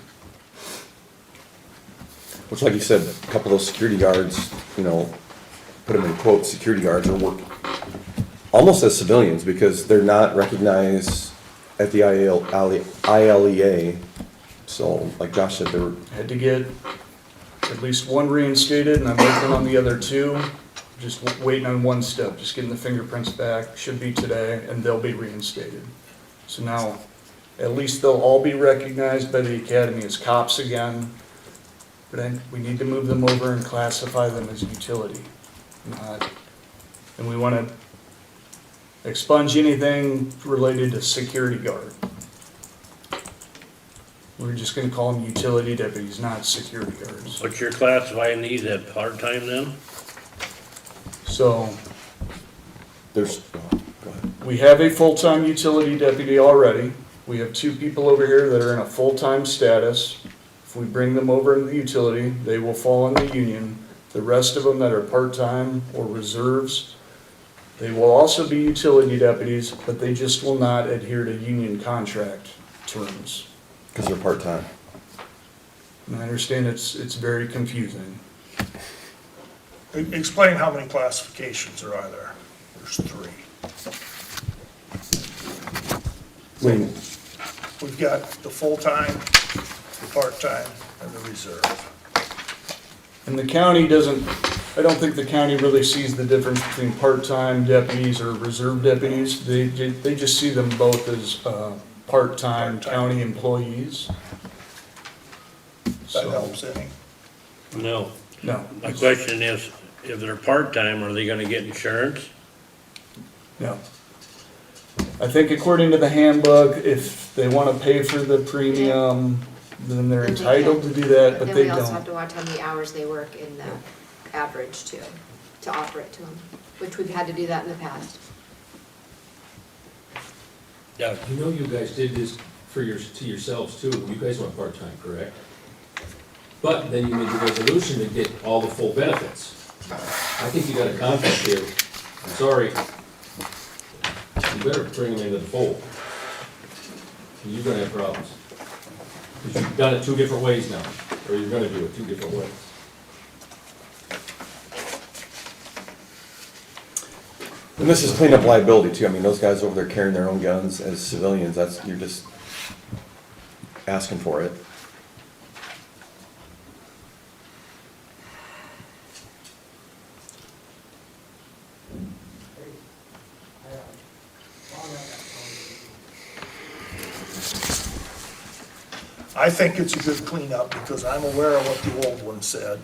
Which, like you said, a couple of those security guards, put them in quotes, security guards are working almost as civilians because they're not recognized at the ILEA. So, like Josh said, they were. Had to get at least one reinstated, and I'm working on the other two. Just waiting on one step, just getting the fingerprints back, should be today, and they'll be reinstated. So now, at least they'll all be recognized by the academy as cops again. But then we need to move them over and classify them as utility. And we want to expunge anything related to security guard. We're just gonna call them utility deputies, not security guards. But you're classifying these at part-time then? So, There's, go ahead. we have a full-time utility deputy already. We have two people over here that are in a full-time status. If we bring them over into the utility, they will fall in the union. The rest of them that are part-time or reserves, they will also be utility deputies, but they just will not adhere to union contract terms. Because they're part-time. And I understand it's very confusing. Explain how many classifications there are there. There's 3. We've got the full-time, the part-time, and the reserve. And the county doesn't, I don't think the county really sees the difference between part-time deputies or reserve deputies. They just see them both as part-time county employees. That helps any. No. No. My question is, if they're part-time, are they gonna get insurance? No. I think according to the handbook, if they want to pay for the premium, then they're entitled to do that, but Then they we also have don't. to watch how many hours they work in the average too, to operate to them, which we've had to do that in the past. Yeah. You know you guys did this to yourselves too. You guys went part-time, correct? But then you made the resolution to get all the full benefits. I think you got a conflict here. I'm sorry. You better bring them into the fold. You're gonna have problems. Because you've done it two different ways now, or you're gonna do it two different ways. And this is cleanup liability too. I mean, those guys over there carrying their own guns as civilians, you're just asking for it. I think it's a good cleanup because I'm aware of what the old one said.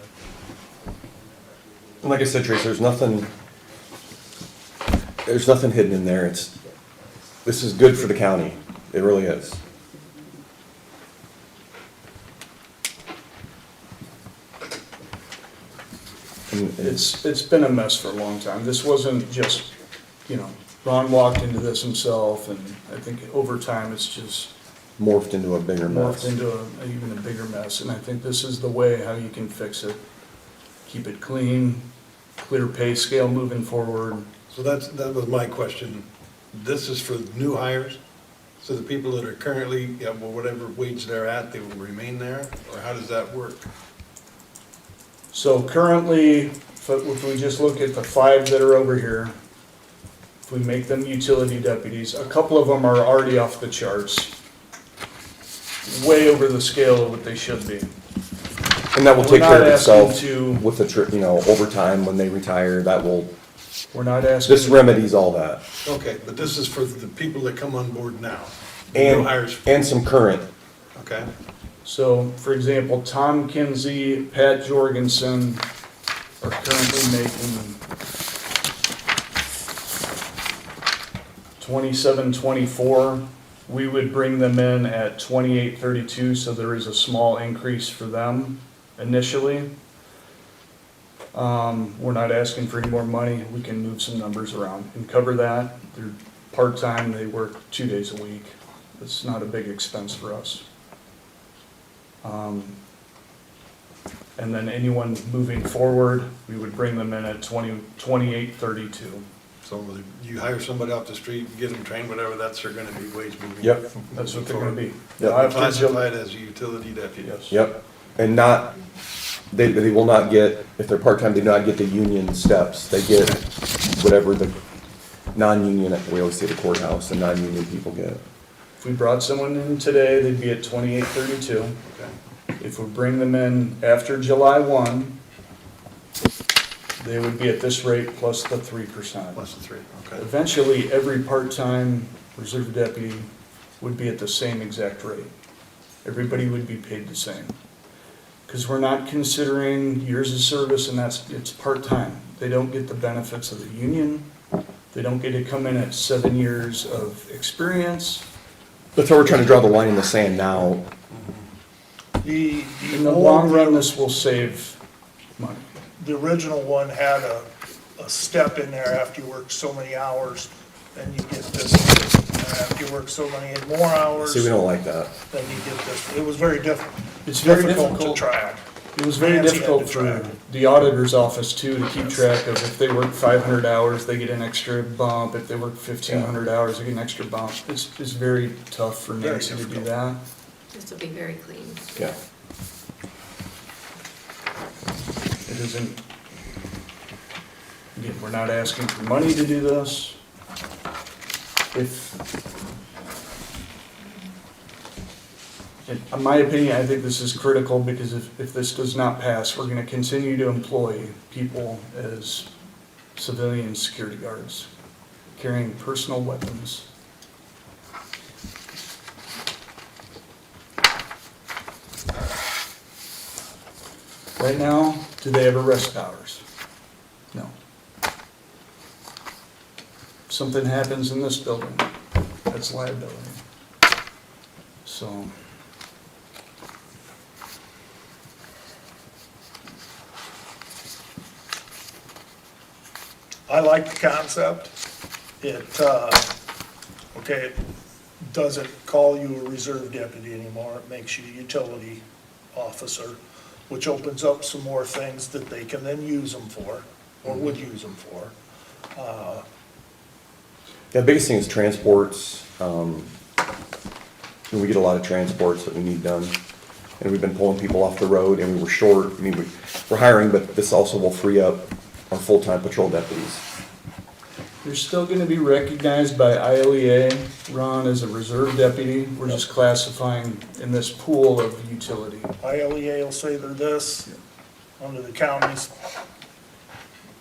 And like I said, Trace, there's nothing hidden in there. This is good for the county. It really is. And It's been a mess for a long time. This wasn't just, Ron walked into this himself, and I think over time it's just morphed into a bigger mess. morphed into even a bigger mess, and I think this is the way how you can fix it. Keep it clean, clear pay scale moving forward. So that was my question. This is for new hires? So the people that are currently, whatever wage they're at, they will remain there? Or how does that work? So currently, if we just look at the 5 that are over here, if we make them utility deputies, a couple of them are already off the charts. Way over the scale of what they should be. And that will We're take care not of itself asking to- with the, overtime when they retire. We're not asking. This remedies all that. Okay, but this is for the people that come on board now? New hires, And some current. okay? So, for example, Tom Kinsey, Pat Jorgensen are currently making 27-24. We would bring them in at 28-32, so there is a small increase for them initially. We're not asking for any more money. We can move some numbers around and cover that. They're part-time, they work 2 days a week. It's not a big expense for us. And then anyone moving forward, we would bring them in at 28-32. So you hire somebody off the street, get them trained, whatever, that's their gonna be wage moving. Yep. That's what they're gonna be. Yep. Classified as a utility deputy. Yes. Yep. And they will not get, if they're part-time, they do not get the union steps. They get whatever the non-union, we always say the courthouse, the non-union people get. If we brought someone in today, they'd be at 28-32. Okay. If we bring them in after July 1, they would be at this rate plus the 3%. Plus the 3, okay. Eventually, every part-time reserve deputy would be at the same exact rate. Everybody would be paid the same. Because we're not considering years of service, and it's part-time. They don't get the benefits of the union. They don't get to come in at 7 years of experience. That's why we're trying to draw the line in the sand now. In the long run, this will save money. The original one had a step in there after you work so many hours, then you get this. And after you work so many more hours, See, we don't like that. then you get this. It was very different. It's very difficult difficult. to track. It was very Nancy had difficult to for track. the auditor's office too, to keep track of if they work 500 hours, they get an extra bump. If they work 1,500 hours, they get an extra bump. It's very tough for Very Nancy to do difficult. that. This will be very clean. Yeah. It isn't, again, we're not asking for money to do this. In my opinion, I think this is critical because if this does not pass, we're gonna continue to employ people as civilian security guards, carrying personal weapons. Right now, do they have arrest powers? No. Something happens in this building, that's liability. So. I like the concept. It doesn't call you a reserve deputy anymore. It makes you a utility officer, which opens up some more things that they can then use them for, or would use them for. Yeah, the biggest thing is transports. We get a lot of transports that we need done. and we've been pulling people off the road, and we were short. I mean, we're hiring, but this also will free up our full-time patrol deputies. You're still gonna be recognized by ILEA, Ron, as a reserve deputy. We're just classifying in this pool of utility. ILEA will say they're this, under the counties,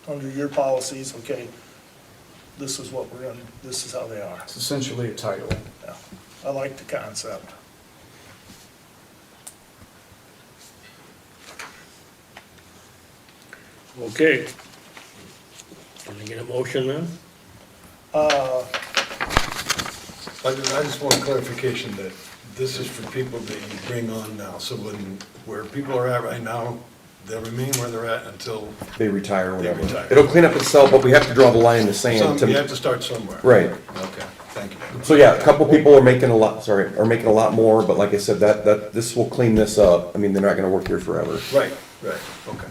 under your policies, okay, this is what we're gonna, this is how they are. It's essentially a title. Yeah, I like the concept. Okay. Can I get a motion then? I just want clarification that this is for people that you bring on now, so where people are at right now, they'll remain where they're at until They retire or whatever. retire. It'll clean up itself, but we have to draw the line in the sand you have to, to start somewhere. right. Okay, thank you. So yeah, a couple people are making a lot more, but like I said, this will clean this up. I mean, they're not gonna work here forever. Right, okay.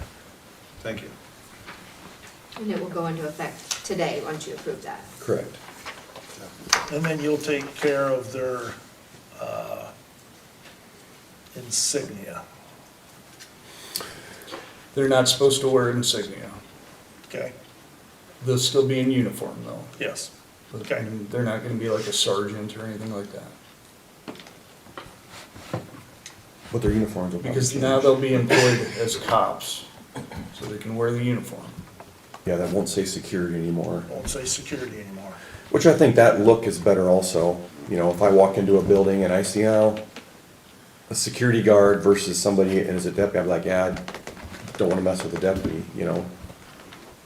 Thank you. And it will go into effect today, once you approve that. Correct. And then you'll take care of their, insignia, They're not supposed to wear insignia. okay? They'll still be in uniform though. Yes, But, Okay. I mean, they're not gonna be like a sergeant or anything like that. But their uniforms will probably Because change. now they'll be employed as cops, so they can wear the uniform. Yeah, that won't say security anymore. won't say security anymore. Which I think that look is better also. You know, if I walk into a building and I see, a security guard versus somebody as a deputy, I'm like, yeah, I don't wanna mess with the deputy, you know?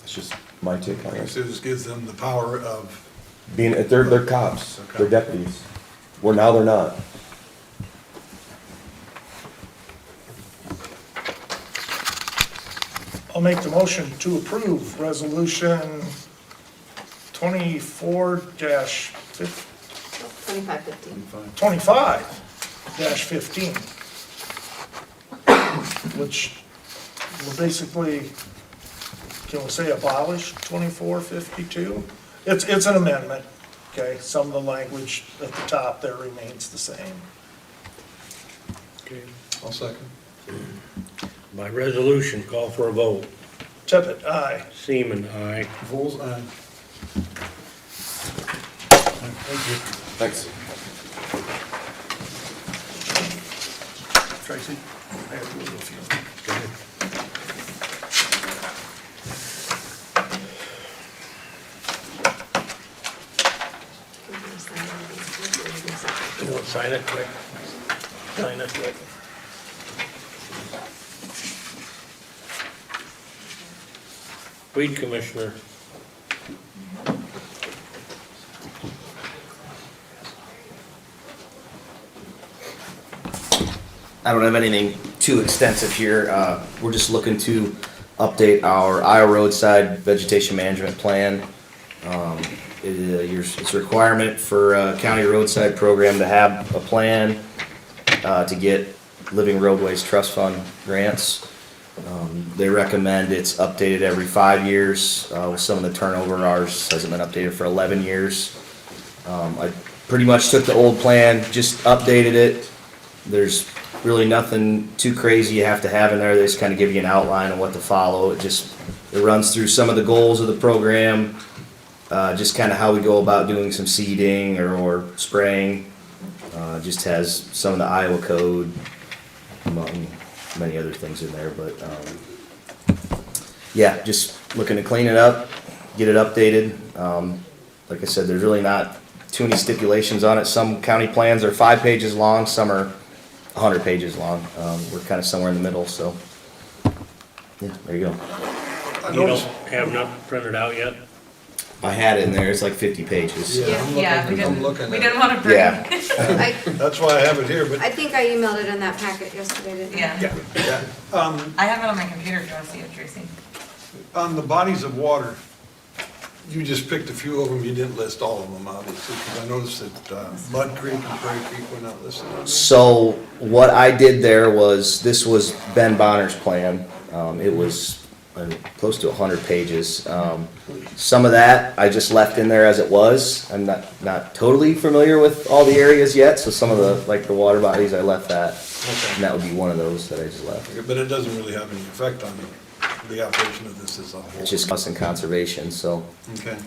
It's just my take on it. So this gives them the power of, They're cops, Okay. they're deputies. Where now they're not. I'll make the motion to approve resolution 25-15, which will basically, can we say abolish 2452? It's an amendment, okay? Some of the language at the top there remains the same. Okay. I'll second. By resolution, call for a vote. Tippit, aye. Seaman, aye. Vols, aye. Thank you. Thanks. Tracy? I have a little few. You want to sign it quick? Sign it quick. Weed Commissioner. I don't have anything too extensive here. We're just looking to update our Iowa roadside vegetation management plan. It's a requirement for a county roadside program to have a plan to get Living Roadways Trust Fund grants. They recommend it's updated every 5 years. With some of the turnover, ours hasn't been updated for 11 years. I pretty much took the old plan, just updated it. There's really nothing too crazy you have to have in there. They just kind of give you an outline of what to follow. It runs through some of the goals of the program, just kind of how we go about doing some seeding or spraying. Just has some of the Iowa code, among many other things in there, but yeah, just looking to clean it up, get it updated. Like I said, there's really not too many stipulations on it. Some county plans are 5 pages long, some are 100 pages long. We're kind of somewhere in the middle, so yeah, there you go. You don't have nothing printed out yet? I had it in there, it's like 50 pages. I'm looking We at didn't it. want to bring. Yeah. That's why I have it here, but, I think I emailed it in that packet yesterday, didn't I? Yeah, yeah. I have it on my computer if you want to see it, Tracy. On the bodies of water, you just picked a few of them, you didn't list all of them, obviously, because I noticed that Mud Creek and Prairie Creek were not listed on there. So what I did there was, this was Ben Bonner's plan. It was close to 100 pages. Some of that I just left in there as it was. I'm not totally familiar with all the areas yet, so some of the, like the water bodies, I left that. And that would be one of those that I just left. Okay, but it doesn't really have any effect on the operation of this as a whole. It's just us and conservation, so Okay.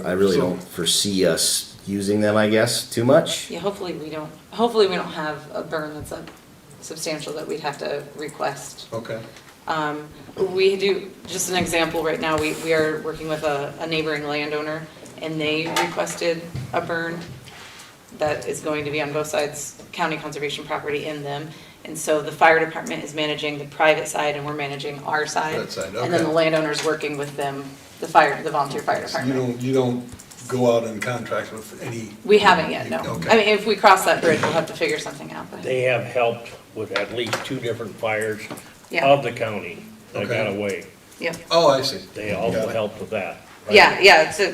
I really So- don't foresee us using them, I guess, too much. Yeah, hopefully we don't have a burn that's substantial that we'd have to request. Okay. We do, just an example, right now, we are working with a neighboring landowner, and they requested a burn that is going to be on both sides, county conservation property in them. And so the fire department is managing the private side, and we're managing our side. That side, And then the okay. landowner's working with them, the volunteer fire So department. you don't go out in contract with any? We haven't yet, no. Okay. I mean, if we cross that bridge, we'll have to figure something out, but. They have helped with at least 2 different fires Yeah. of the county that got Okay. away. Yep. Oh, I see. They Got also it. helped with that. Yeah,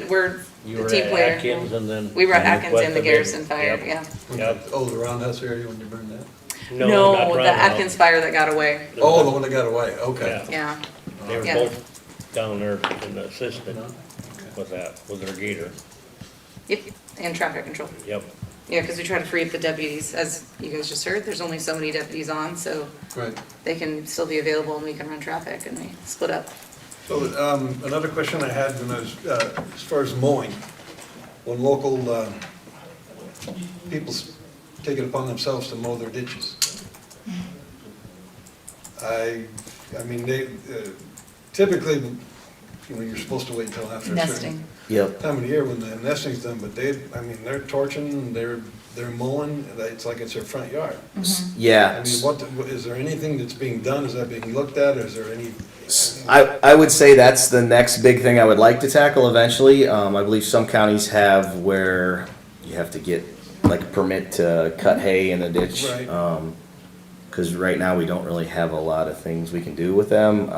we're You the were team at player. Atkins and then. We were at Atkins West and the of Garrison it. fire, Yep. yeah. Yep. Oh, the roundhouse area when you burned that? No, not No, the Roundhouse. Atkins fire that got away, Oh, the one that got away, okay. Yeah. yeah. They were Yeah. both down there in the assistant with that, with their gator. Yep, and traffic control. Yep. Yeah, because we try to free up the deputies, as you guys just heard, there's only so many deputies on, so Right. they can still be available and we can run traffic and we split up. So, another question I had when I was, as far as mowing, when local, people take it upon themselves to mow their ditches. I mean, they, typically, you're supposed to wait until after a certain Nesting. Yep. time of the year when the nesting's done, but I mean, they're torching, they're mowing, it's like it's their front yard. Yeah. I mean, is there anything that's being done, is that being looked at, is there any? I would say that's the next big thing I would like to tackle eventually. I believe some counties have where you have to get like a permit to cut hay in the ditch. Right. Cause right now we don't really have a lot of things we can do with them.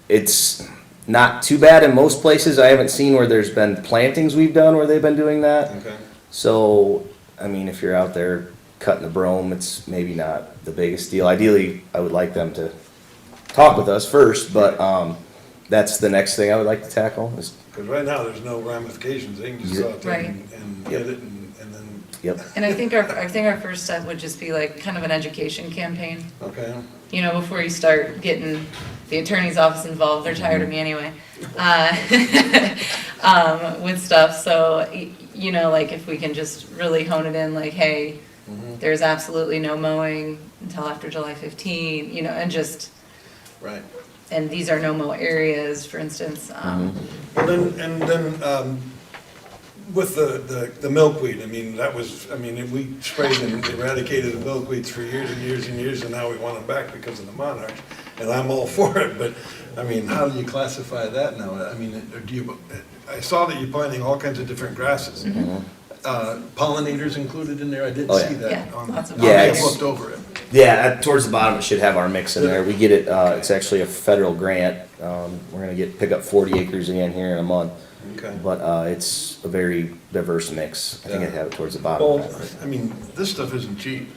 It's not too bad in most places. I haven't seen where there's been plantings we've done where they've been doing that. Okay. So, I mean, if you're out there cutting the brome, it's maybe not the biggest deal. Ideally, I would like them to talk with us first, but that's the next thing I would like to tackle. Because right now, there's no ramifications, they can just go out there and get it and then, Yep. And I think our first step would just be like kind of an education campaign. okay. You know, before you start getting the attorney's office involved, they're tired of me anyway, with stuff, so, you know, like, if we can just really hone it in, like, hey, there's absolutely no mowing until after July 15, you know, and just, Right. and these are no-mow areas, for instance, Well, then, with the milkweed, I mean, we sprayed and eradicated the milkweeds for years and years and years, and now we want them back because of the monarchs, and I'm all for it, but, I mean, how do you classify that now? I mean, I saw that you're planting all kinds of different grasses. Pollinators included in there, I did Oh, yeah. see that. Yeah, lots of Yeah, I it's- looked over it. Yeah, towards the bottom, it should have our mix in there. We get it, it's actually a federal grant. We're gonna pick up 40 acres again here in a month. Okay. But it's a very diverse mix. I think I have it towards the bottom. Well, I mean, this stuff isn't cheap.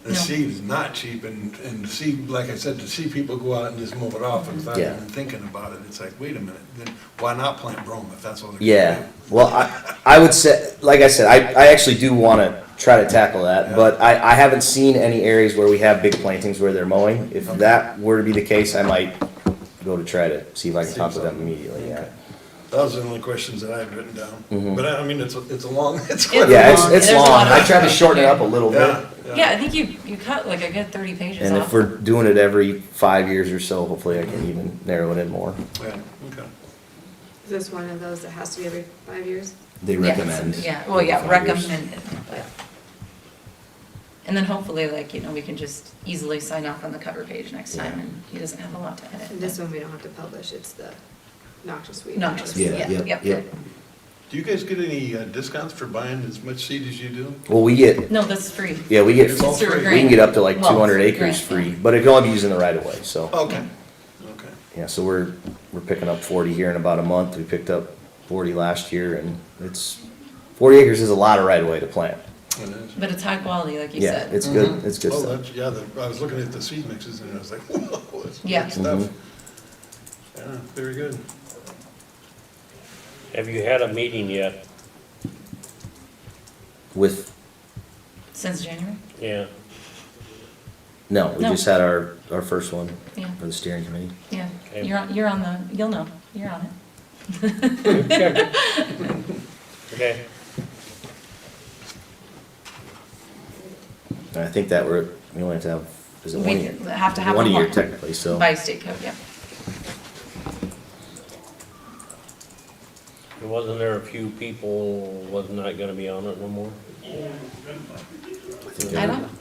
The No. seed is not cheap, and to see, like I said, to see people go out and just move it off without Yeah. even thinking about it, it's like, wait a minute, then why not plant brome if that's all they're gonna Yeah, do? well, I would say, like I said, I actually do wanna try to tackle that, Yeah. but I haven't seen any areas where we have big plantings where they're mowing. If that were to be the case, I might go to try to see if I can talk to them immediately, yeah. Those are the only questions that I have written down. Mhm. But I mean, it's a long, it's Yeah, quite. Yeah, long. it's There's a long. lot of- I tried to shorten it up a little bit. yeah, I think you cut like a good 30 pages And if off. we're doing it every 5 years or so, hopefully I can even narrow it in more. Yeah, okay. Is this one of those that has to be every 5 years? They Yes, recommend. Yeah, well, yeah, 5 years. recommended, but. And then hopefully, like, you know, we can just easily sign off on the cover page next time, Yeah. and he doesn't have a lot to edit. And this one we don't have to publish, it's the noxious weed. Noxious Yeah, weed, yep, yep. Do you guys get any discounts for buying as much seed as you do? Well, we get, No, that's free. yeah, we get, It's all It's through a free. we grant. can get up to like Well, 200 through a acres grant, free, yeah. but it can only be used in the right of way, so. Okay, okay. Yeah, so we're picking up 40 here in about a month. We picked up 40 last year, and 40 acres is a lot of right of way to plant. It is. But it's high quality, like you Yeah, said. it's good, it's good Oh, stuff. that's, yeah, I was looking at the seed mixes and I was like, whoa, it's Yeah. good stuff. Mhm. Yeah, very good. Have you had a meeting yet? With, Since January? Yeah, no, we No. just had our first one Yeah, for the steering committee. yeah. Okay. You're on the, you'll know, you're on it. okay. And I think that we only have to have, is it We 1 year? have to have 1 one year more. technically, so. By state code, yeah. Wasn't there a few people was not gonna be on it no more?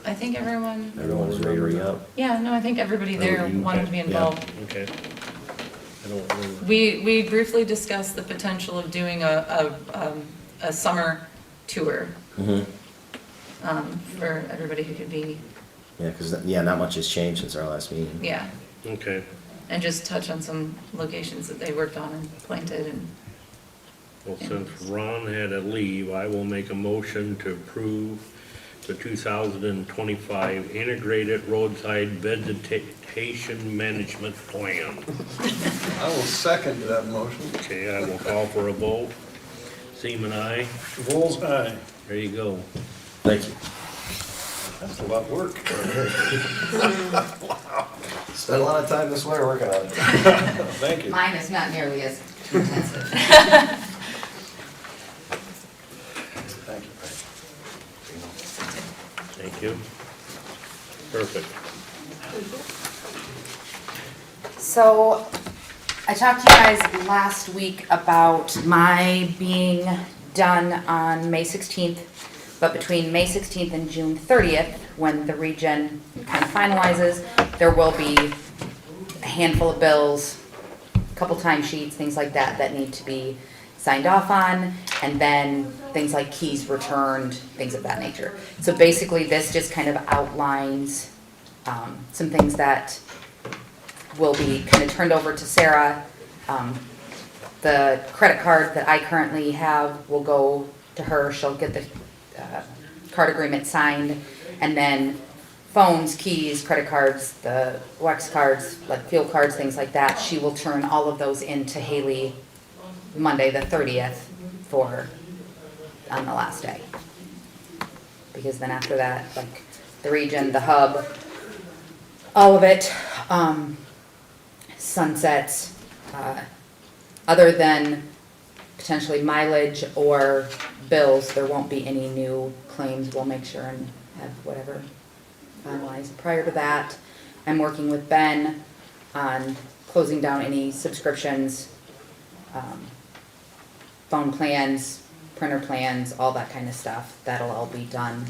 I think everyone, Everyone was ready to re-up. yeah, no, I think everybody there you- wanted to be yeah. involved. Okay. I don't remember. We briefly discussed the potential of doing a summer tour, Mhm. for everybody who could be, Yeah, because, not much has changed since our last meeting. yeah. Okay. And just touch on some locations that they worked on and planted and, Well, since Ron had to leave, I will make a motion to approve the 2025 Integrated Roadside Vegetation Management Plan. I will second that motion. Okay, I will call for a vote. Seaman, aye. Vols aye. There you go. Thank you. That's a lot of work. Spent a lot of time this winter working on it. Thank you. Mine is not nearly as intensive. Thank you. Thank you. Perfect. So, I talked to you guys last week about my being done on May 16th, but between May 16th and June 30th, when the region kind of finalizes, there will be a handful of bills, a couple timesheets, things like that, that need to be signed off on, and then things like keys returned, things of that nature. So basically, this just kind of outlines some things that will be kind of turned over to Sarah. The credit card that I currently have will go to her. She'll get the card agreement signed, and then phones, keys, credit cards, the Wex cards, like fuel cards, things like that, she will turn all of those into Haley Monday the 30th on the last day. Because then after that, like the region, the hub, all of it sunsets, other than potentially mileage or bills, there won't be any new claims. We'll make sure and have whatever finalized. Prior to that, I'm working with Ben on closing down any subscriptions, phone plans, printer plans, all that kind of stuff. That'll all be done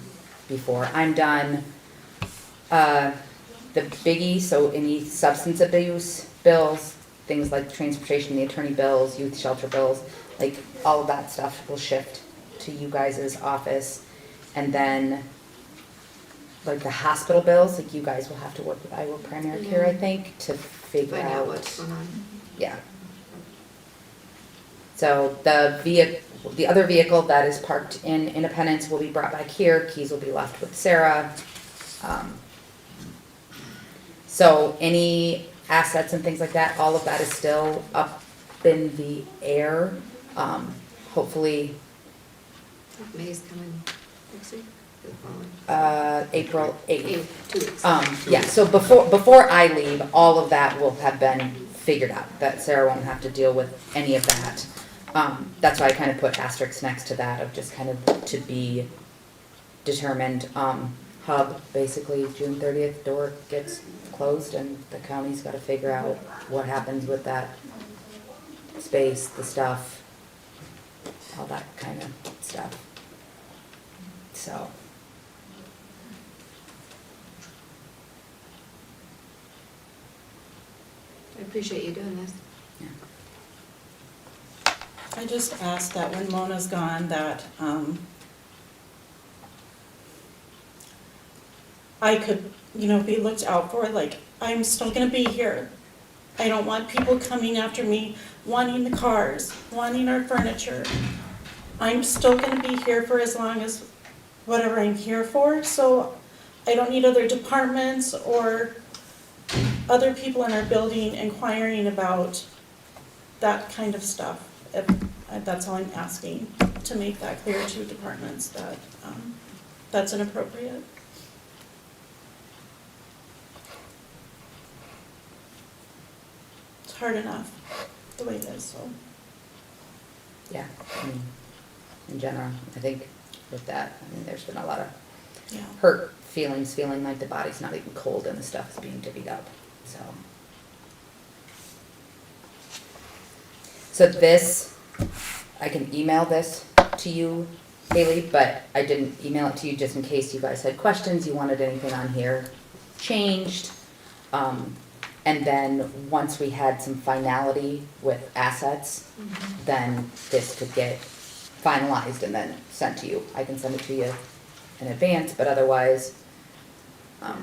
before I'm done. The biggie, so any substance abuse bills, things like transportation, the attorney bills, youth shelter bills, like all of that stuff will shift to you guys' office. And then like the hospital bills, like you guys will have to work with Iowa Primary Care, I think, to figure Find out out. what's going on. Yeah. So the other vehicle that is parked in Independence will be brought back here. Keys will be left with Sarah. So any assets and things like that, all of that is still up in the air. Hopefully, May's coming next week, or the following. April 8th. 2 weeks. Yeah, so before I leave, all of that will have been figured out, that Sarah won't have to deal with any of that. That's why I kind of put asterisks next to that of just kind of to be determined. Hub, basically June 30th, door gets closed and the county's gotta figure out what happens with that space, the stuff, all that kind of stuff. So. I appreciate you doing this. I just asked that when Mona's gone, that I could, be looked out for, like, I'm still gonna be here. I don't want people coming after me, wanting the cars, wanting our furniture. I'm still gonna be here for as long as whatever I'm here for, so I don't need other departments or other people in our building inquiring about that kind of stuff. That's all I'm asking, to make that clear to departments that, that's inappropriate. It's hard enough, the way it is, so. Yeah, I mean, in general, I think with that, I mean, there's been a lot of Yeah. hurt feelings, feeling like the body's not even cold and the stuff is being divvied up, so. So this, I can email this to you, Haley, but I didn't email it to you just in case you guys had questions, you wanted anything on here changed. And then, once we had some finality with assets, then this could get finalized and then sent to you. I can send it to you in advance, but otherwise, I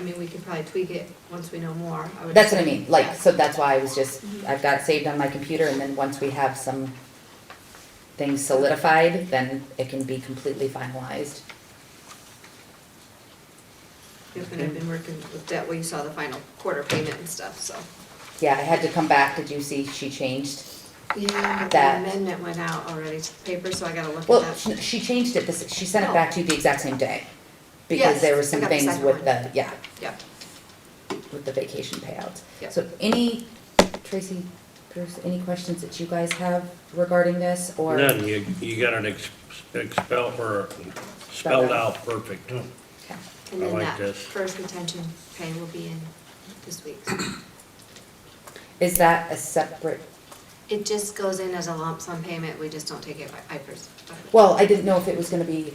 mean, we could probably tweak it once we know more. that's what I mean, like, so that's why I was just, I've got it saved on my computer, and then once we have some things solidified, then it can be completely finalized. Yep, and I've been working with that, where you saw the final quarter payment and stuff, so. Yeah, I had to come back, did you see she changed? Yeah, but the That- amendment went out already to the paper, so I gotta look Well, at that. she changed it, she sent it back to you the exact same day. Because there were Yes, some I got the things second with one. the, yeah, Yep, with the vacation payouts. Yep. So Tracy, Bruce, any questions that you guys have regarding this, or? None, you got it spelled out perfect. and I then like that this. first retention pay will be in this week. Is that a separate, It just goes in as a lump sum payment, we just don't take it by IFRS. well, I didn't know if it was gonna be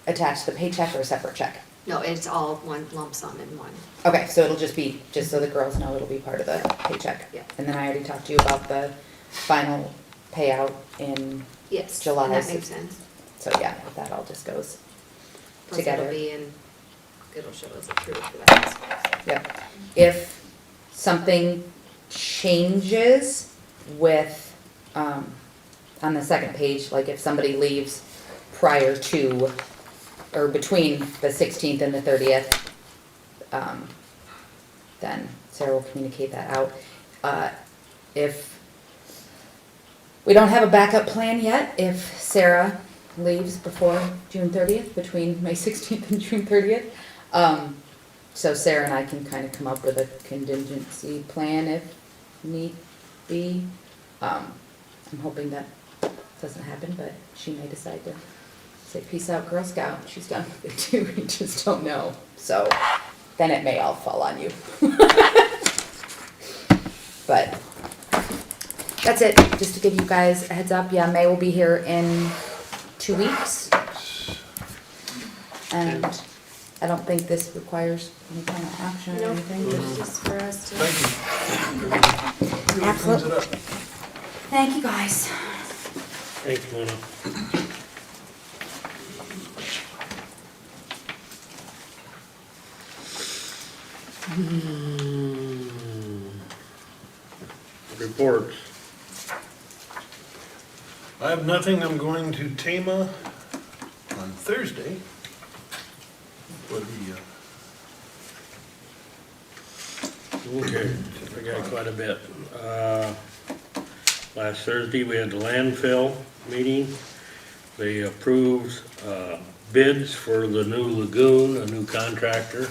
attached to the paycheck or a separate check. No, it's all one lump sum in one. Okay, so it'll just be, just so the girls know, it'll be part of the paycheck. Yeah. And then I already talked to you about the final payout in Yes, July. and that makes sense. So yeah, that all just goes Plus together. it'll be in, it'll show us approved for that. Yep. If something changes with, on the second page, like if somebody leaves prior to, or between the 16th and the 30th, then Sarah will communicate that out. If we don't have a backup plan yet, if Sarah leaves before June 30th, between May 16th and June 30th, so Sarah and I can kind of come up with a contingency plan if need be. I'm hoping that doesn't happen, but she may decide to say, peace out, Girl Scout. She's done with it too, we just don't know. So then it may all fall on you. But that's it, just to give you guys a heads up. Yeah, May will be here in 2 weeks. And I don't think this requires any kind of action or Nope, anything. it's just for us to. Thank you. Absolutely. Cleans it up. Thank you, guys. Thanks, Luna. Reports. I have nothing, I'm going to Tama on Thursday for the, Okay, we got quite a bit. Last Thursday, we had the landfill meeting. They approved bids for the new lagoon, a new contractor.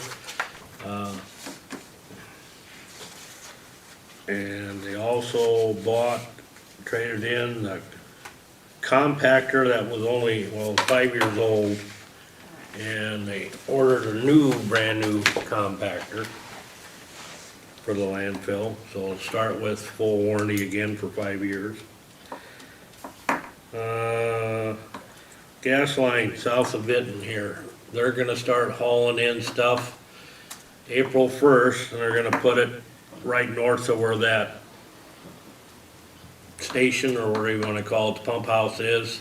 And they also traded in the compactor that was only, 5 years old. And they ordered a brand new compactor for the landfill, so it'll start with full warranty again for 5 years. Gas line south of Vinton here, they're gonna start hauling in stuff April 1st, and they're gonna put it right north of where that station, or whatever you wanna call it, the pump house is,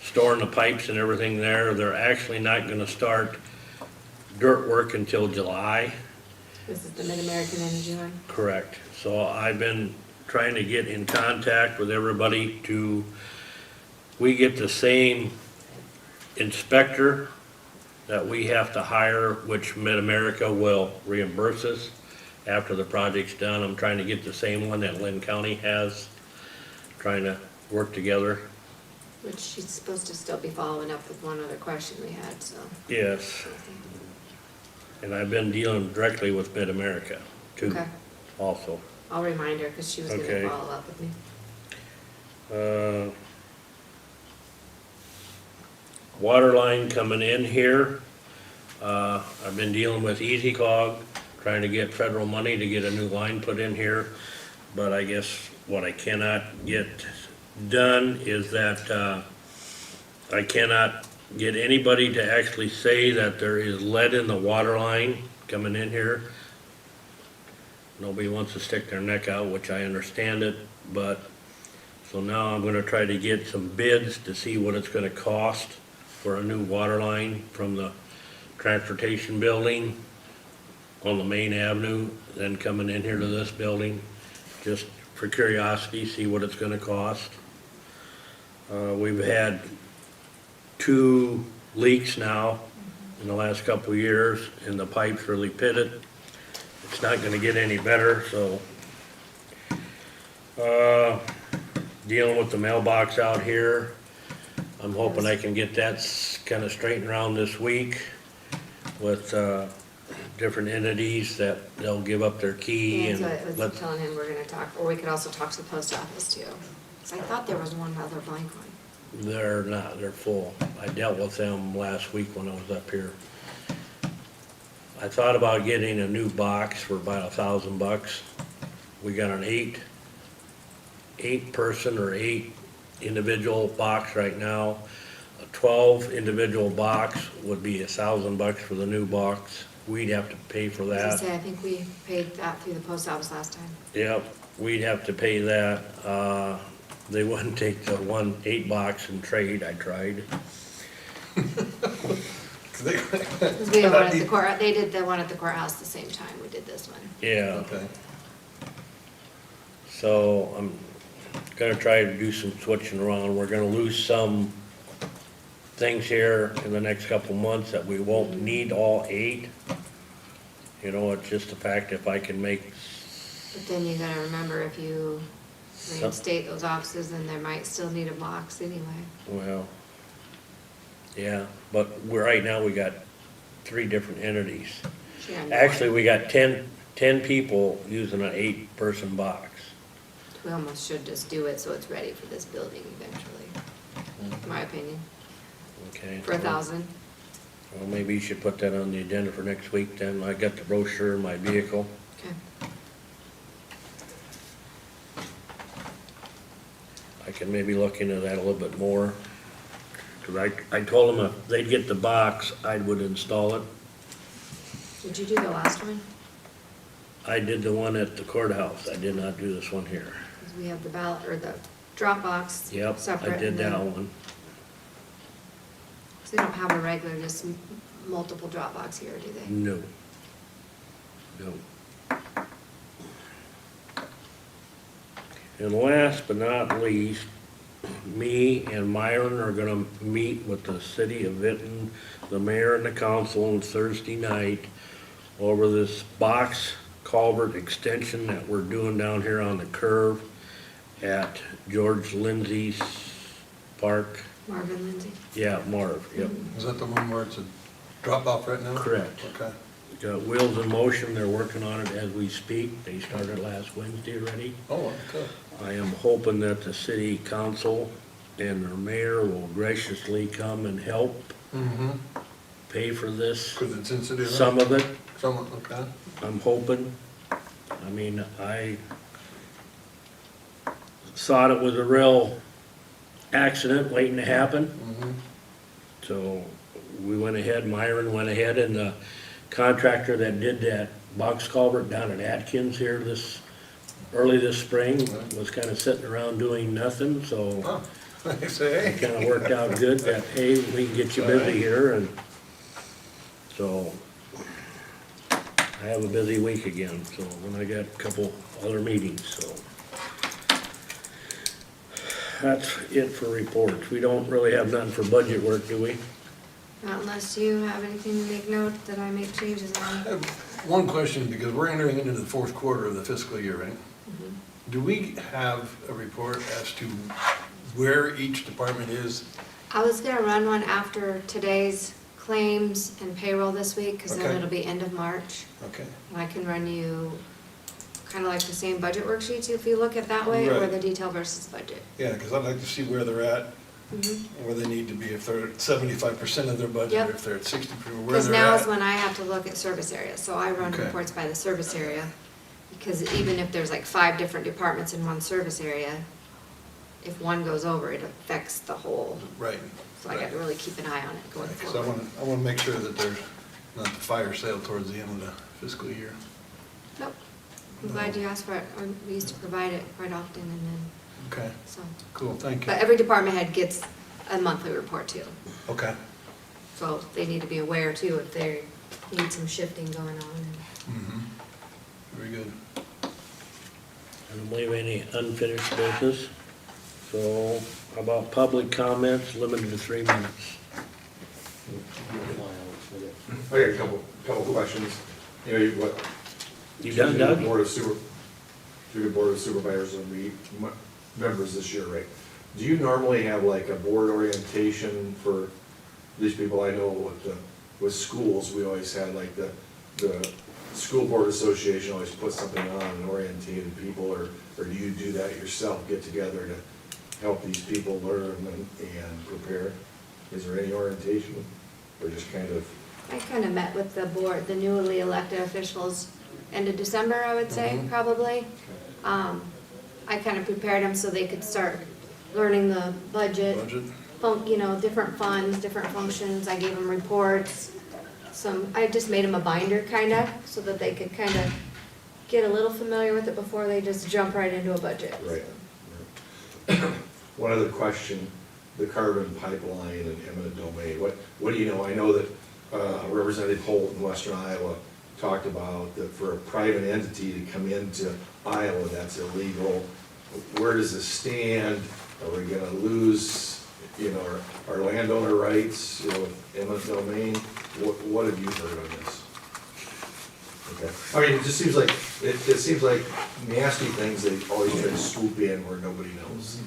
storing the pipes and everything there. They're actually not gonna start dirt work until July. This is the Mid-American Energy line. Correct. So I've been trying to get in contact with everybody we get the same inspector that we have to hire, which Mid-America will reimburse us after the project's done. I'm trying to get the same one that Lynn County has, trying to work together. Which she's supposed to still be following up with one other question we had, so. Yes. And I've been dealing directly with Mid-America too, Okay. also. I'll remind her, because she was gonna Okay. follow up with me. Water line coming in here. I've been dealing with Easy Cog, trying to get federal money to get a new line put in here. But I guess what I cannot get done is that, I cannot get anybody to actually say that there is lead in the water line coming in here. Nobody wants to stick their neck out, which I understand it, but, so now I'm gonna try to get some bids to see what it's gonna cost for a new water line from the transportation building on the main avenue, then coming in here to this building, just for curiosity, see what it's gonna cost. We've had 2 leaks now in the last couple of years, and the pipe's really pitted. It's not gonna get any better, so. Dealing with the mailbox out here. I'm hoping I can get that kinda straightened around this week with, different entities that they'll give up their key Yeah, and so I was let. telling him we're gonna talk, or we could also talk to the post office too. 'Cause I thought there was one other blank one. They're not, they're full. I dealt with them last week when I was up here. I thought about getting a new box for about $1,000. We got an eight person or 8 individual box right now. A 12 individual box would be $1,000 for the new box. We'd have to pay for As I that. say, I think we paid that through the post office last time. Yep, we'd have to pay that. They wouldn't take the 8 box and trade, I tried. Because we had one at the court, they did the one at the courthouse the same time we did this one. Yeah, Okay. so I'm gonna try to do some switching around. We're gonna lose some things here in the next couple months that we won't need all 8. You know, it's just a fact if I can make. But then you gotta remember, if you reinstate those offices, then there might still need a box anyway. Well, yeah, but right now we got 3 different entities. Yeah, I know. Actually, we got 10 people using an 8-person box. We almost should just do it so it's ready for this building eventually, in my opinion, Okay. for 1,000. Well, maybe you should put that on the agenda for next week then. I got the brochure in my vehicle. Okay. I can maybe look into that a little bit more. Cause I told them if they'd get the box, I would install it. Did you do the last one? I did the one at the courthouse. I did not do this one here. Because we have the ballot, or the drop box Yep, separate. I did and then- that one. So they don't have a regular, just multiple drop box here, do they? No. No. And last but not least, me and Myron are gonna meet with the city of Vinton, the mayor and the council on Thursday night over this box culvert extension that we're doing down here on the curve at George Lindsay's park. Marvin Lindsay? Yeah, Marv, yep. Is that the one where it's a drop off right now? Correct. Okay. Got wheels in motion, they're working on it as we speak. They started last Wednesday already. Oh, okay. I am hoping that the city council and their mayor will graciously come and help Mm-hmm. pay for this. Because it's in city. Some of it, Some, okay. I'm hoping. I mean, I thought it was a real accident waiting to happen. Mm-hmm. So we went ahead, Myron went ahead, and the contractor that did that box culvert down at Atkins here early this spring was kinda sitting around doing nothing, so Oh, they say, it hey. kinda worked out good that, hey, we can get you busy here, and so I have a busy week again, so, and I got a couple other meetings, so. That's it for reports. We don't really have nothing for budget work, do we? Not unless you have anything to make note that I make changes I on. have one question, because we're entering into the fourth quarter of the fiscal year, right? Mhm. Do we have a report as to where each department is? I was gonna run one after today's claims and payroll this week, because then Okay. it'll be end of March. Okay. And I can run you kind of like the same budget worksheets if you look at that way, or Right. the detail versus budget. Yeah, because I'd like to see where they're at, Mhm. where they need to be, if they're at 75% of their budget, Yep. or if they're at 60%, where Because they're now is at. when I have to look at service areas, so I run Okay. reports by the service area. Because even if there's like 5 different departments in one service area, if one goes over, it affects the whole. Right. So I gotta really keep an eye on it going Because I forward. want to make sure that there's not the fire sale towards the end of the fiscal year. Nope, I'm glad you asked for it, we used to provide it quite often and then, Okay, so. cool, thank you. But every department head gets a monthly report too, Okay. so they need to be aware too if they need some shifting going on. Mhm. Very good. I don't believe any unfinished business. So how about public comments, limited to 3 minutes? I got a couple questions. You know, what? You done, to Doug? the Board of Supervisors and members this year, right? Do you normally have like a board orientation for these people? I know with schools, we always had like the school board association always put something on and orientated people, or do you do that yourself, get together to help these people learn and prepare? Is there any orientation, or just kind of? I kind of met with the board, the newly elected officials, end of December, I would say, Mhm. probably. I kind of prepared them so they could start learning the budget, you know, different funds, different functions. I gave them reports. I just made them a binder kind of, so that they could kind of get a little familiar with it before they just jump right into a budget. Right. One other question, the carbon pipeline and eminent domain, what do you know? I know that Representative Holt in Western Iowa talked about that for a private entity to come into Iowa, that's illegal. Where does this stand? Are we gonna lose, you know, our landowner rights, you know, eminent domain? What have you heard on this? Okay, I mean, it just seems like, it seems like nasty things they always try to swoop in where nobody knows.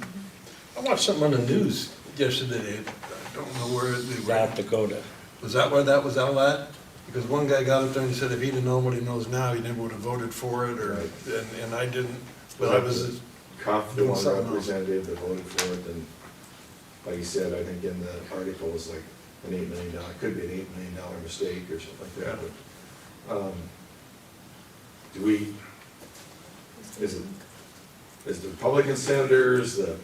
I watched something on the news yesterday, I don't know where they were. South Dakota. Was that where that was out at? Because one guy got up there and he said if he'd have known what he knows now, he never would have voted for it, or, and I didn't, but I was Cuff, the doing one something else. representative that voted for it, and like you said, I think in the article was like an $8 million, could be an $8 million mistake or something like that, but, do we, is the Republican senators, the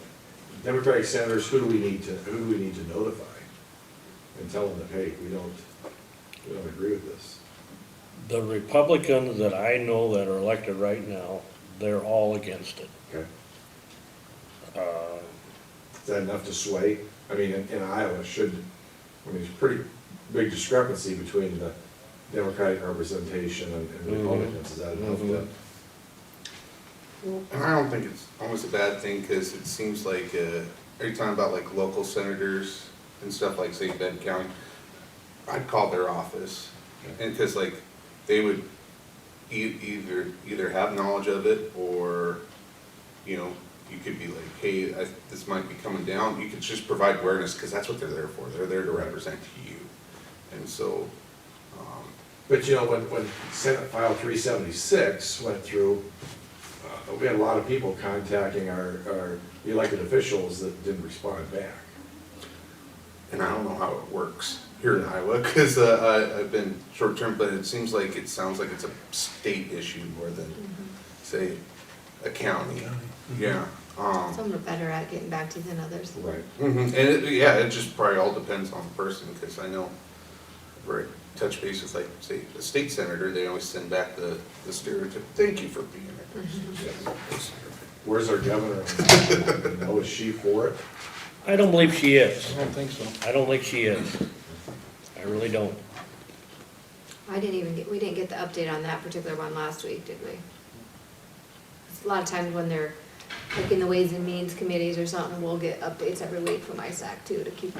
Democratic senators, who do we need to notify? And tell them that, hey, we don't agree with this. The Republicans that I know that are elected right now, they're all against it. Okay. Is that enough to sway? I mean, in Iowa, there's a pretty big discrepancy between the Democratic representation and Republicans. Is that enough to? I don't think it's almost a bad thing, because it seems like, are you talking about like local senators and stuff like, say, Bend County? I'd call their office, and because like, they would either have knowledge of it, or, you know, you could be like, hey, this might be coming down. You could just provide awareness, because that's what they're there for. They're there to represent you. And so, But you know, when Senate File 376 went through, we had a lot of people contacting our elected officials that didn't respond back. and I don't know how it works here in Iowa, because I've been short-term, but it sounds like it's a state issue more than, say, a county. Yeah. Some are better at getting back to you than others. Right. And it just probably all depends on the person, because I know, where I touch base with, like, say, a state senator, they always send back the stereotype, thank you for being here. Where's our governor? Is she for it? I don't believe she is. I don't think so. I don't think she is. I really don't. We didn't get the update on that particular one last week, did we? A lot of times when they're like in the Ways and Means committees or something, we'll get updates every week from ISAC too, to keep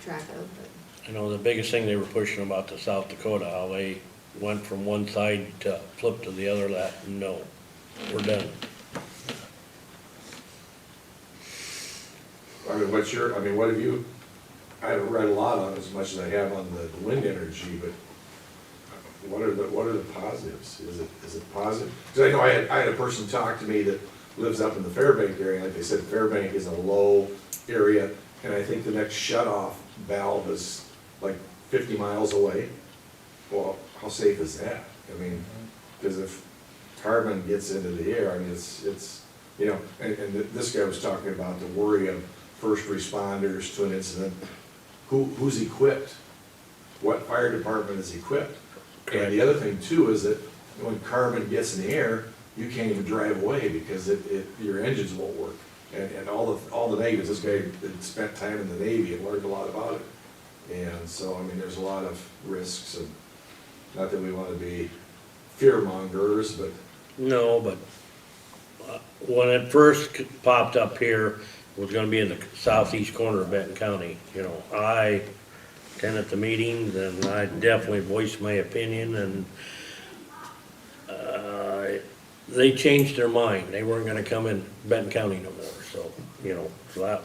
track of, but. You know, the biggest thing they were pushing about the South Dakota, how they went from one side to flip to the other, that, no, we're done. I mean, what have you, I haven't read a lot on it as much as I have on the wind energy, but what are the positives? Is it positive? Because I know I had a person talk to me that lives up in the Fairbank area, like they said, Fairbank is a low area, and I think the next shut-off valve is like 50 miles away. Well, how safe is that? I mean, because if carbon gets into the air, I mean, it's you know, and this guy was talking about the worry of first responders to an incident. Who's equipped? What fire department is equipped? And the other thing too is that when carbon gets in the air, you can't even drive away because your engines won't work. And all the negatives, this guy had spent time in the Navy and learned a lot about it. And so, I mean, there's a lot of risks, and not that we want to be fear mongers, but. No, but when it first popped up here, it was gonna be in the southeast corner of Benton County. You know, I attended the meetings and I definitely voiced my opinion, and they changed their mind. They weren't gonna come in Benton County no more, so, you know, so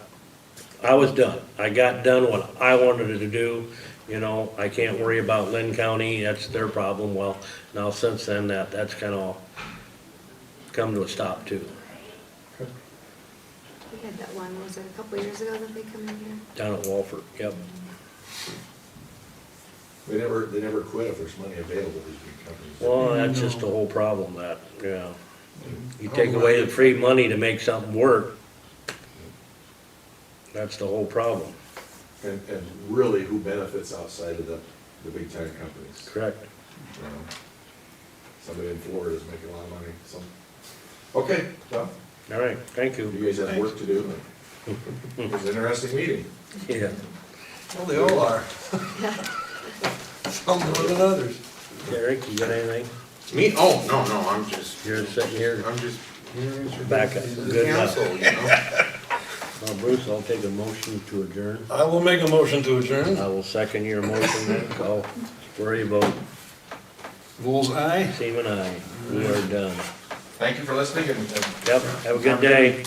I was done. I got done what I wanted to do, you know, I can't worry about Lynn County, that's their problem. Well, now since then, that's kinda come to a stop too. We had that one, was it a couple years ago that they come in here? Down at Walford, yep. They never quit if there's money available, these big companies. Well, that's just the whole problem, that, yeah. You take away the free money to make something work, that's the whole problem. And really, who benefits outside of the big time companies? Correct. You know, somebody in Florida is making a lot of money, so. Okay, well. All right, thank you. You guys have work to do. It was an interesting meeting. Yeah. Well, they all are. Some more than others. Derek, you got anything? Me? Oh, no, I'm just, You're sitting here, I'm just here for back up, the good enough. council, you know? Well, Bruce, I'll take a motion to adjourn. I will make a motion to adjourn. I will second your motion then, call for a vote. Bull's eye. Seaman, aye. We are done. Thank you for listening and. Yep, have a good day.